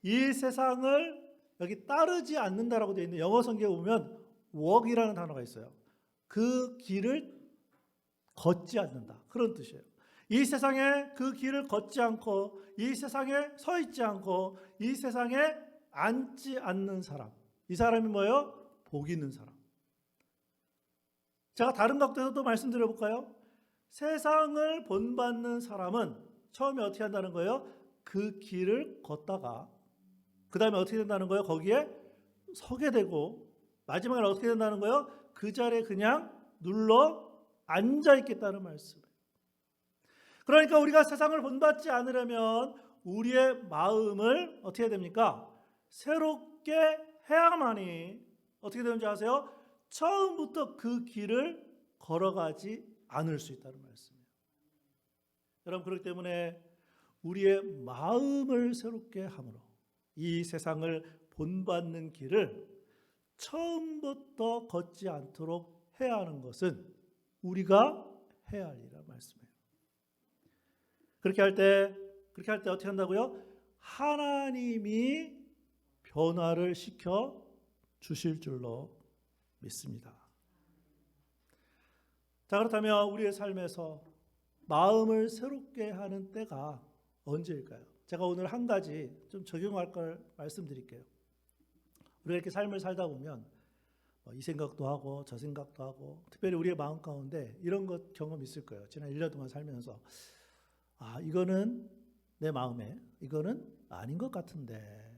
이 세상을 여기 따르지 않는다라고 되어 있는 영어 성경에 보면 walk이라는 단어가 있어요. 그 길을 걷지 않는다. 그런 뜻이에요. 이 세상에 그 길을 걷지 않고 이 세상에 서 있지 않고 이 세상에 앉지 않는 사람. 이 사람이 뭐예요? 복 있는 사람. 제가 다른 각도에서 또 말씀드려볼까요? 세상을 본받는 사람은 처음에 어떻게 한다는 거예요? 그 길을 걷다가 그 다음에 어떻게 된다는 거예요? 거기에 서게 되고 마지막에 어떻게 된다는 거예요? 그 자리에 그냥 눌러 앉아 있겠다는 말씀이에요. 그러니까 우리가 세상을 본받지 않으려면 우리의 마음을 어떻게 해야 됩니까? 새롭게 해야만이 어떻게 되는지 아세요? 처음부터 그 길을 걸어가지 않을 수 있다는 말씀이에요. 여러분, 그렇기 때문에 우리의 마음을 새롭게 함으로 이 세상을 본받는 길을 처음부터 걷지 않도록 해야 하는 것은 우리가 해야 할 일이라는 말씀이에요. 그렇게 할 때 어떻게 한다고요? 하나님이 변화를 시켜 주실 줄로 믿습니다. 자, 그렇다면 우리의 삶에서 마음을 새롭게 하는 때가 언제일까요? 제가 오늘 한 가지 좀 적용할 걸 말씀드릴게요. 우리가 이렇게 삶을 살다 보면 이 생각도 하고 저 생각도 하고, 특별히 우리의 마음 가운데 이런 것 경험 있을 거예요. 지난 1년 동안 살면서 이거는 내 마음에, 이거는 아닌 것 같은데.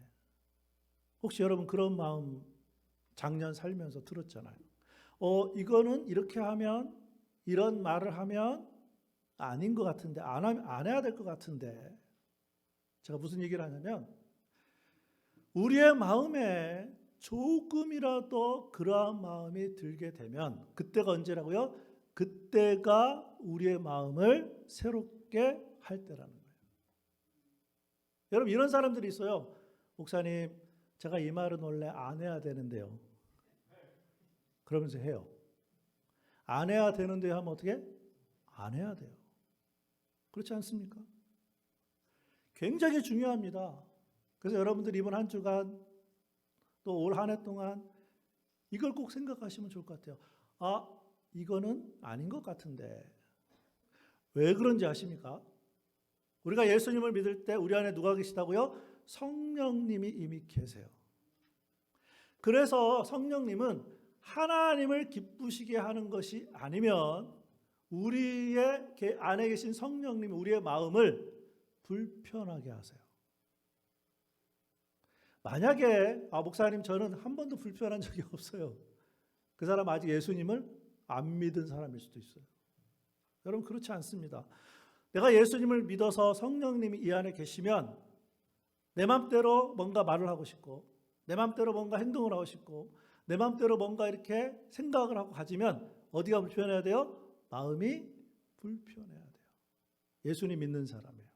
혹시 여러분 그런 마음 작년 살면서 들었잖아요. 이거는 이렇게 하면, 이런 말을 하면 아닌 것 같은데, 안 해야 될 것 같은데. 제가 무슨 얘기를 하냐면, 우리의 마음에 조금이라도 그러한 마음이 들게 되면 그때가 언제라고요? 그때가 우리의 마음을 새롭게 할 때라는 거예요. 여러분, 이런 사람들이 있어요. 목사님, 제가 이 말은 원래 안 해야 되는데요. 그러면서 해요. 안 해야 되는데 하면 어떻게? 안 해야 돼요. 그렇지 않습니까? 굉장히 중요합니다. 그래서 여러분들 이번 한 주간 또 올 한 해 동안 이걸 꼭 생각하시면 좋을 것 같아요. 이거는 아닌 것 같은데. 왜 그런지 아십니까? 우리가 예수님을 믿을 때 우리 안에 누가 계시다고요? 성령님이 이미 계세요. 그래서 성령님은 하나님을 기쁘시게 하는 것이 아니면 우리의 안에 계신 성령님이 우리의 마음을 불편하게 하세요. 만약에 목사님 저는 한 번도 불편한 적이 없어요. 그 사람 아직 예수님을 안 믿은 사람일 수도 있어요. 여러분, 그렇지 않습니다. 내가 예수님을 믿어서 성령님이 이 안에 계시면 내 맘대로 뭔가 말을 하고 싶고, 내 맘대로 뭔가 행동을 하고 싶고, 내 맘대로 뭔가 이렇게 생각을 하고 가지면 어디가 불편해야 돼요? 마음이 불편해야 돼요. 예수님 믿는 사람이에요.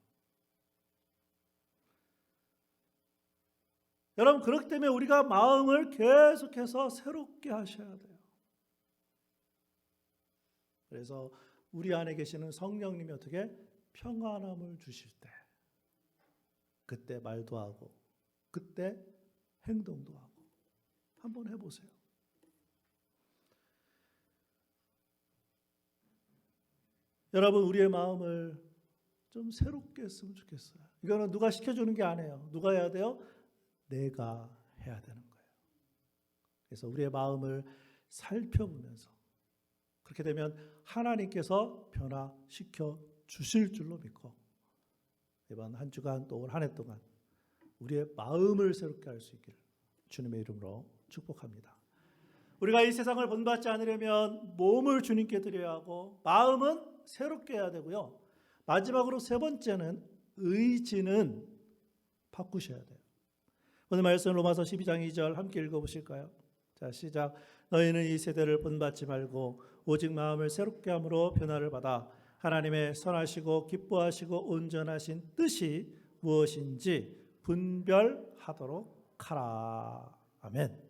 여러분, 그렇기 때문에 우리가 마음을 계속해서 새롭게 하셔야 돼요. 그래서 우리 안에 계시는 성령님이 어떻게 평안함을 주실 때, 그때 말도 하고, 그때 행동도 하고, 한번 해보세요. 여러분, 우리의 마음을 좀 새롭게 했으면 좋겠어요. 이거는 누가 시켜주는 게 아니에요. 누가 해야 돼요? 내가 해야 되는 거예요. 그래서 우리의 마음을 살펴보면서 그렇게 되면 하나님께서 변화시켜 주실 줄로 믿고, 이번 한 주간 또 올 한 해 동안 우리의 마음을 새롭게 할 수 있기를 주님의 이름으로 축복합니다. 우리가 이 세상을 본받지 않으려면 몸을 주님께 드려야 하고 마음은 새롭게 해야 되고요. 마지막으로 세 번째는 의지는 바꾸셔야 돼요. 오늘 말씀 로마서 12장 2절 함께 읽어보실까요? 자, 시작. 너희는 이 세대를 본받지 말고 오직 마음을 새롭게 함으로 변화를 받아 하나님의 선하시고 기뻐하시고 온전하신 뜻이 무엇인지 분별하도록 하라. 아멘.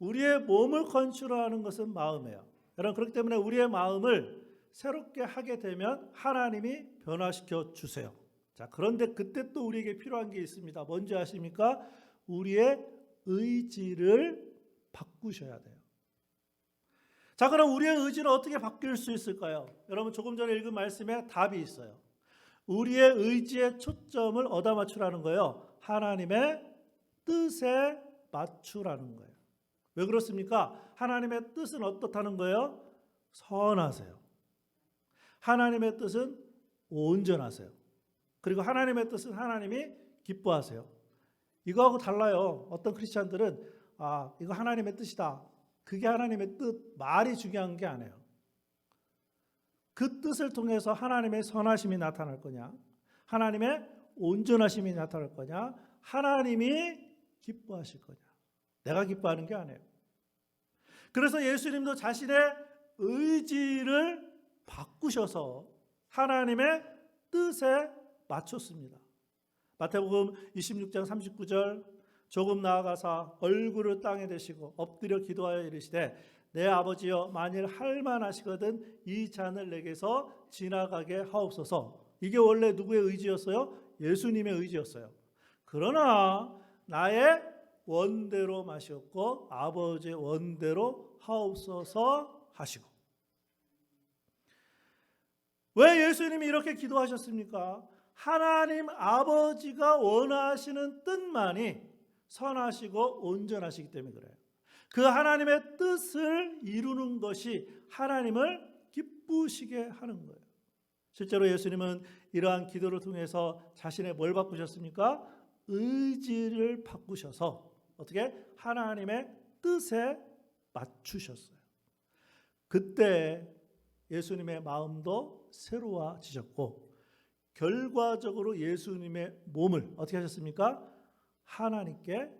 우리의 몸을 컨트롤하는 것은 마음이에요. 여러분, 그렇기 때문에 우리의 마음을 새롭게 하게 되면 하나님이 변화시켜 주세요. 자, 그런데 그때 또 우리에게 필요한 게 있습니다. 뭔지 아십니까? 우리의 의지를 바꾸셔야 돼요. 자, 그럼 우리의 의지는 어떻게 바뀔 수 있을까요? 여러분, 조금 전에 읽은 말씀에 답이 있어요. 우리의 의지의 초점을 어디다 맞추라는 거예요? 하나님의 뜻에 맞추라는 거예요. 왜 그렇습니까? 하나님의 뜻은 어떻다는 거예요? 선하세요. 하나님의 뜻은 온전하세요. 그리고 하나님의 뜻은 하나님이 기뻐하세요. 이거하고 달라요. 어떤 크리스찬들은 이거 하나님의 뜻이다. 그게 하나님의 뜻, 말이 중요한 게 아니에요. 그 뜻을 통해서 하나님의 선하심이 나타날 거냐, 하나님의 온전하심이 나타날 거냐, 하나님이 기뻐하실 거냐. 내가 기뻐하는 게 아니에요. 그래서 예수님도 자신의 의지를 바꾸셔서 하나님의 뜻에 맞췄습니다. 마태복음 26장 39절, 조금 나아가사 얼굴을 땅에 대시고 엎드려 기도하여 이르시되 내 아버지여, 만일 할만하시거든 이 잔을 내게서 지나가게 하옵소서. 이게 원래 누구의 의지였어요? 예수님의 의지였어요. 그러나 나의 원대로 마셨고 아버지의 원대로 하옵소서 하시고. 왜 예수님이 이렇게 기도하셨습니까? 하나님 아버지가 원하시는 뜻만이 선하시고 온전하시기 때문에 그래요. 그 하나님의 뜻을 이루는 것이 하나님을 기쁘시게 하는 거예요. 실제로 예수님은 이러한 기도를 통해서 자신의 뭘 바꾸셨습니까? 의지를 바꾸셔서 어떻게? 하나님의 뜻에 맞추셨어요. 그때 예수님의 마음도 새로워지셨고 결과적으로 예수님의 몸을 어떻게 하셨습니까? 하나님께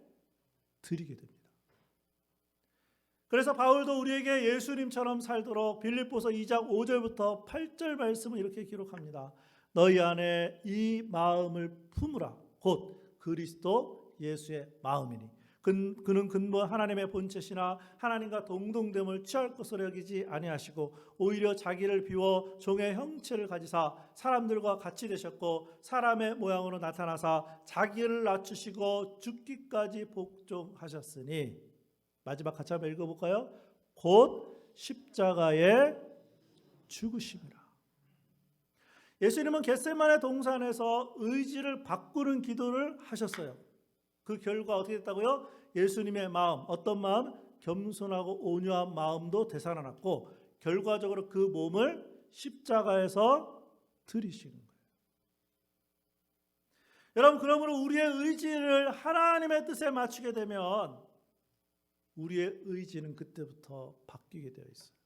드리게 됩니다. 그래서 바울도 우리에게 예수님처럼 살도록 빌립보서 2장 5절부터 8절 말씀을 이렇게 기록합니다. 너희 안에 이 마음을 품으라. 곧 그리스도 예수의 마음이니 그는 근본 하나님의 본체시나 하나님과 동등됨을 취할 것으로 여기지 아니하시고 오히려 자기를 비워 종의 형체를 가지사 사람들과 같이 되셨고 사람의 모양으로 나타나사 자기를 낮추시고 죽기까지 복종하셨으니. 마지막 같이 한번 읽어볼까요? 곧 십자가에 죽으심이라. 예수님은 겟세마네 동산에서 의지를 바꾸는 기도를 하셨어요. 그 결과 어떻게 됐다고요? 예수님의 마음, 어떤 마음? 겸손하고 온유한 마음도 되살아났고 결과적으로 그 몸을 십자가에서 들이시는 거예요. 여러분, 그러므로 우리의 의지를 하나님의 뜻에 맞추게 되면 우리의 의지는 그때부터 바뀌게 되어 있어요.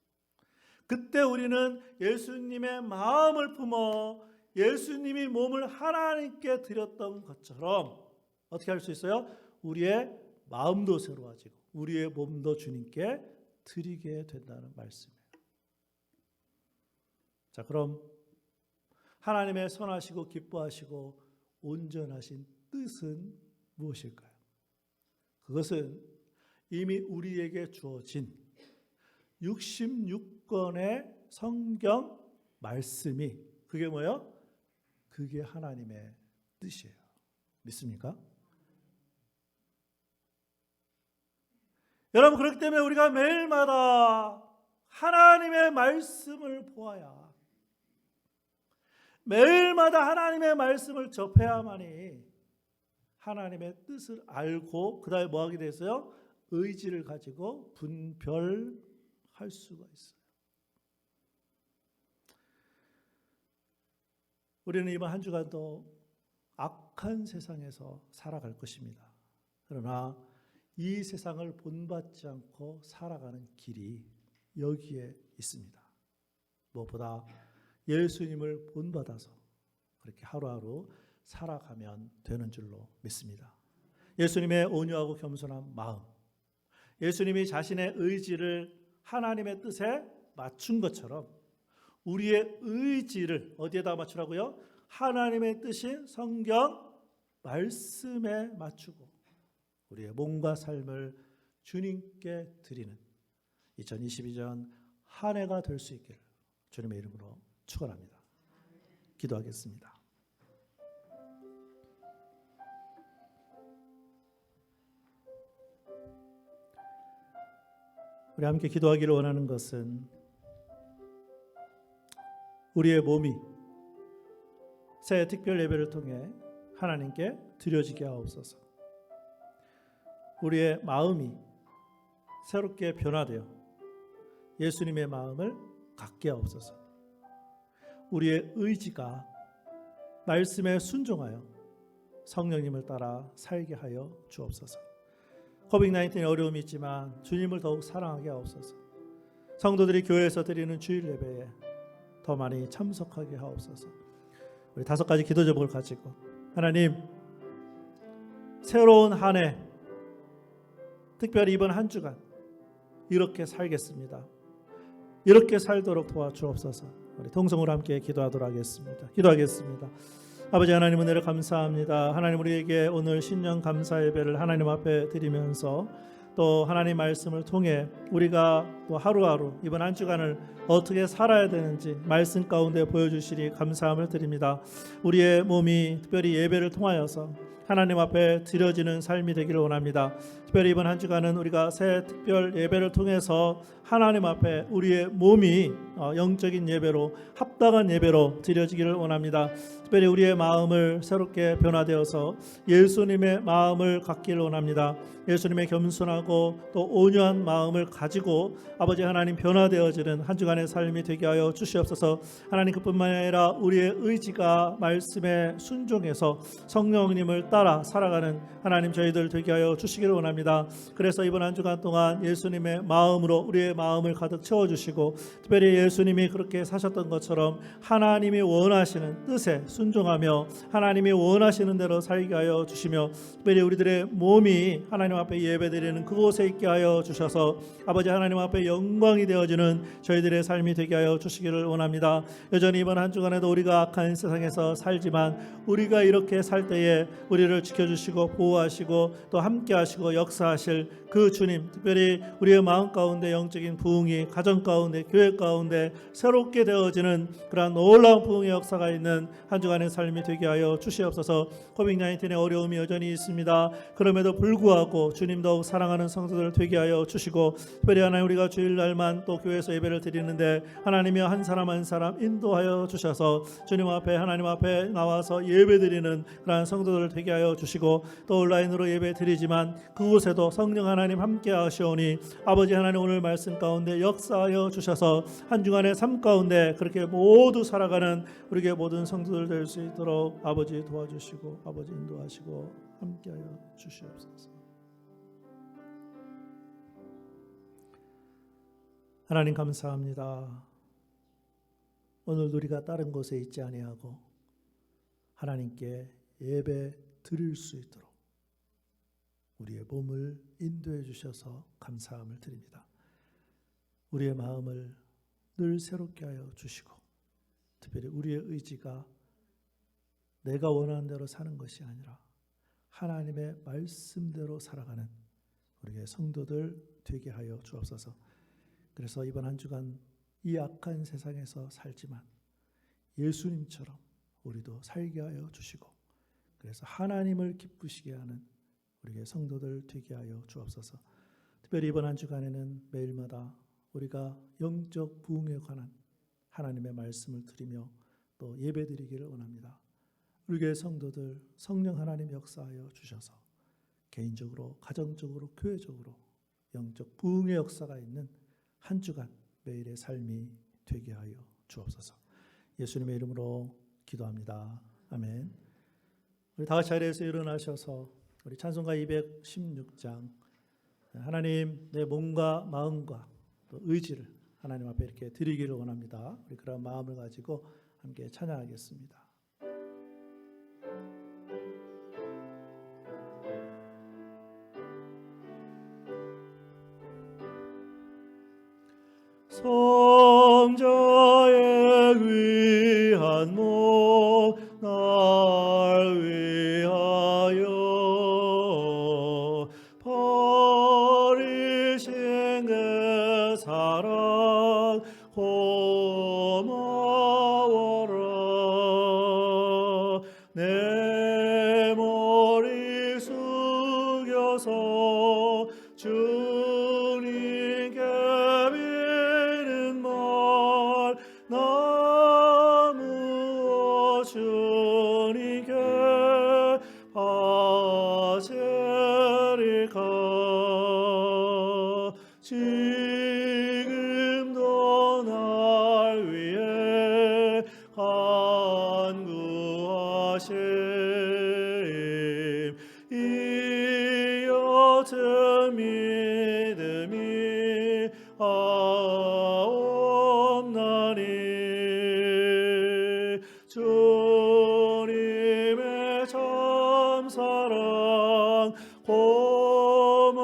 그때 우리는 예수님의 마음을 품어 예수님이 몸을 하나님께 드렸던 것처럼 어떻게 할 수 있어요? 우리의 마음도 새로워지고 우리의 몸도 주님께 드리게 된다는 말씀이에요. 자, 그럼 하나님의 선하시고 기뻐하시고 온전하신 뜻은 무엇일까요? 그것은 이미 우리에게 주어진 66권의 성경 말씀이 그게 뭐예요? 그게 하나님의 뜻이에요. 믿습니까? 여러분, 그렇기 때문에 우리가 매일마다 하나님의 말씀을 보아야, 매일마다 하나님의 말씀을 접해야만이 하나님의 뜻을 알고 그 다음에 뭐 하게 됐어요? 의지를 가지고 분별할 수가 있어요. 우리는 이번 한 주간도 악한 세상에서 살아갈 것입니다. 그러나 이 세상을 본받지 않고 살아가는 길이 여기에 있습니다. 무엇보다 예수님을 본받아서 그렇게 하루하루 살아가면 되는 줄로 믿습니다. 예수님의 온유하고 겸손한 마음, 예수님이 자신의 의지를 하나님의 뜻에 맞춘 것처럼 우리의 의지를 어디에다 맞추라고요? 하나님의 뜻인 성경 말씀에 맞추고 우리의 몸과 삶을 주님께 드리는 2022년 한 해가 될 수 있기를 주님의 이름으로 축원합니다. 기도하겠습니다. 우리 함께 기도하기를 원하는 것은 우리의 몸이 새해 특별 예배를 통해 하나님께 드려지게 하옵소서. 우리의 마음이 새롭게 변화되어 예수님의 마음을 갖게 하옵소서. 우리의 의지가 말씀에 순종하여 성령님을 따라 살게 하여 주옵소서. 코비드-19 어려움이 있지만 주님을 더욱 사랑하게 하옵소서. 성도들이 교회에서 드리는 주일 예배에 더 많이 참석하게 하옵소서. 우리 5가지 기도 제목을 가지고 하나님, 새로운 한 해, 특별히 이번 한 주간 이렇게 살겠습니다. 이렇게 살도록 도와주옵소서. 우리 통성으로 함께 기도하도록 하겠습니다. 기도하겠습니다. 아버지 하나님, 은혜를 감사합니다. 하나님, 우리에게 오늘 신년 감사 예배를 하나님 앞에 드리면서 또 하나님 말씀을 통해 우리가 또 하루하루 이번 한 주간을 어떻게 살아야 되는지 말씀 가운데 보여주시리 감사함을 드립니다. 우리의 몸이 특별히 예배를 통하여서 하나님 앞에 드려지는 삶이 되기를 원합니다. 특별히 이번 한 주간은 우리가 새 특별 예배를 통해서 하나님 앞에 우리의 몸이 영적인 예배로 합당한 예배로 드려지기를 원합니다. 특별히 우리의 마음을 새롭게 변화되어서 예수님의 마음을 갖기를 원합니다. 예수님의 겸손하고 또 온유한 마음을 가지고 아버지 하나님 변화되어지는 한 주간의 삶이 되게 하여 주시옵소서. 하나님 그뿐만 아니라 우리의 의지가 말씀에 순종해서 성령님을 따라 살아가는 하나님 저희들 되게 하여 주시기를 원합니다. 그래서 이번 한 주간 동안 예수님의 마음으로 우리의 마음을 가득 채워주시고 특별히 예수님이 그렇게 사셨던 것처럼 하나님이 원하시는 뜻에 순종하며 하나님이 원하시는 대로 살게 하여 주시며 특별히 우리들의 몸이 하나님 앞에 예배드리는 그곳에 있게 하여 주셔서 아버지 하나님 앞에 영광이 되어지는 저희들의 삶이 되게 하여 주시기를 원합니다. 여전히 이번 한 주간에도 우리가 악한 세상에서 살지만 우리가 이렇게 살 때에 우리를 지켜주시고 보호하시고 또 함께하시고 역사하실 그 주님, 특별히 우리의 마음 가운데 영적인 부흥이 가정 가운데 교회 가운데 새롭게 되어지는 그러한 놀라운 부흥의 역사가 있는 한 주간의 삶이 되게 하여 주시옵소서. 코빅-19의 어려움이 여전히 있습니다. 그럼에도 불구하고 주님 더욱 사랑하는 성도들 되게 하여 주시고 특별히 하나님 우리가 주일날만 또 교회에서 예배를 드리는데 하나님이 한 사람 한 사람 인도하여 주셔서 주님 앞에 하나님 앞에 나와서 예배 드리는 그러한 성도들 되게 하여 주시고 또 온라인으로 예배 드리지만 그곳에도 성령 하나님 함께 하시오니 아버지 하나님 오늘 말씀 가운데 역사하여 주셔서 한 주간의 삶 가운데 그렇게 모두 살아가는 우리의 모든 성도들 될 수 있도록 아버지 도와주시고 아버지 인도하시고 함께하여 주시옵소서. 하나님 감사합니다. 오늘도 우리가 다른 곳에 있지 아니하고 하나님께 예배 드릴 수 있도록 우리의 몸을 인도해 주셔서 감사함을 드립니다. 우리의 마음을 늘 새롭게 하여 주시고 특별히 우리의 의지가 내가 원하는 대로 사는 것이 아니라 하나님의 말씀대로 살아가는 우리의 성도들 되게 하여 주옵소서. 그래서 이번 한 주간 이 악한 세상에서 살지만 예수님처럼 우리도 살게 하여 주시고 그래서 하나님을 기쁘시게 하는 우리의 성도들 되게 하여 주옵소서. 특별히 이번 한 주간에는 매일마다 우리가 영적 부흥에 관한 하나님의 말씀을 드리며 또 예배드리기를 원합니다. 우리의 성도들 성령 하나님 역사하여 주셔서 개인적으로 가정적으로 교회적으로 영적 부흥의 역사가 있는 한 주간 매일의 삶이 되게 하여 주옵소서. 예수님의 이름으로 기도합니다. 아멘. 우리 다 같이 자리에서 일어나셔서 우리 찬송가 216장 하나님 내 몸과 마음과 또 의지를 하나님 앞에 이렇게 드리기를 원합니다. 우리 그런 마음을 가지고 함께 찬양하겠습니다. 성자의 귀한 몸 날 위하여 버리신 그 사랑 고마워라. 내 머리 숙여서 주님께 나무어 주님께 바치리까. 지금도 날 위해 간구하심 이 옅은 믿음이 주님의 참사랑 고마가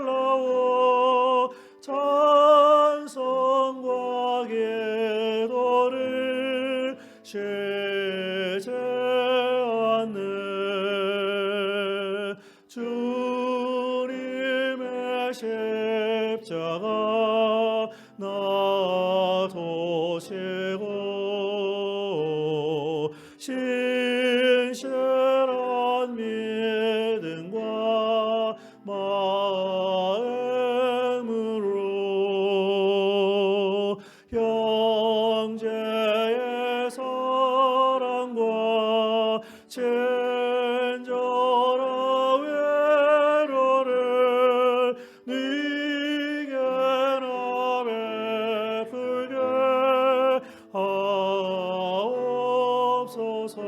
날라와 찬송과 기도를 쉬지 않네. 주 십자가 나도 지고 신실한 믿음과 마음으로 형제의 사랑과 친절한 외로를 네게 나 베풀게 하옵소서.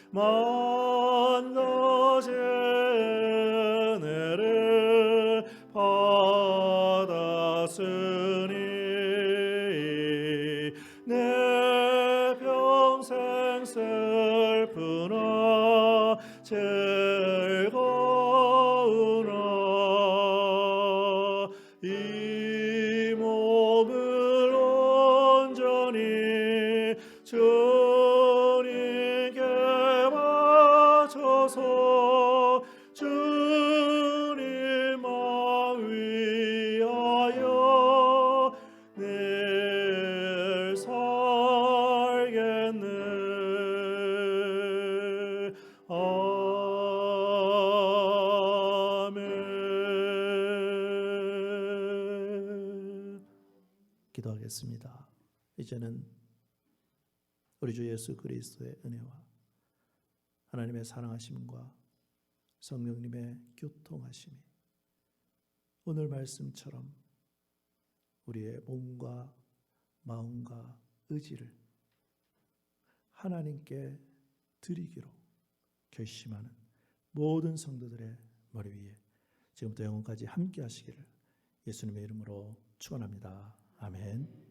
만 가지 은혜를 받았으니 내 평생 슬프나 즐거우나 이 몸을 온전히 주님께 바쳐서 주님만 위하여 늘 살겠네. 아멘. 기도하겠습니다. 이제는 우리 주 예수 그리스도의 은혜와 하나님의 사랑하심과 성령님의 교통하심이 오늘 말씀처럼 우리의 몸과 마음과 의지를 하나님께 드리기로 결심하는 모든 성도들의 머리 위에 지금부터 영원까지 함께 하시기를 예수님의 이름으로 축원합니다. 아멘.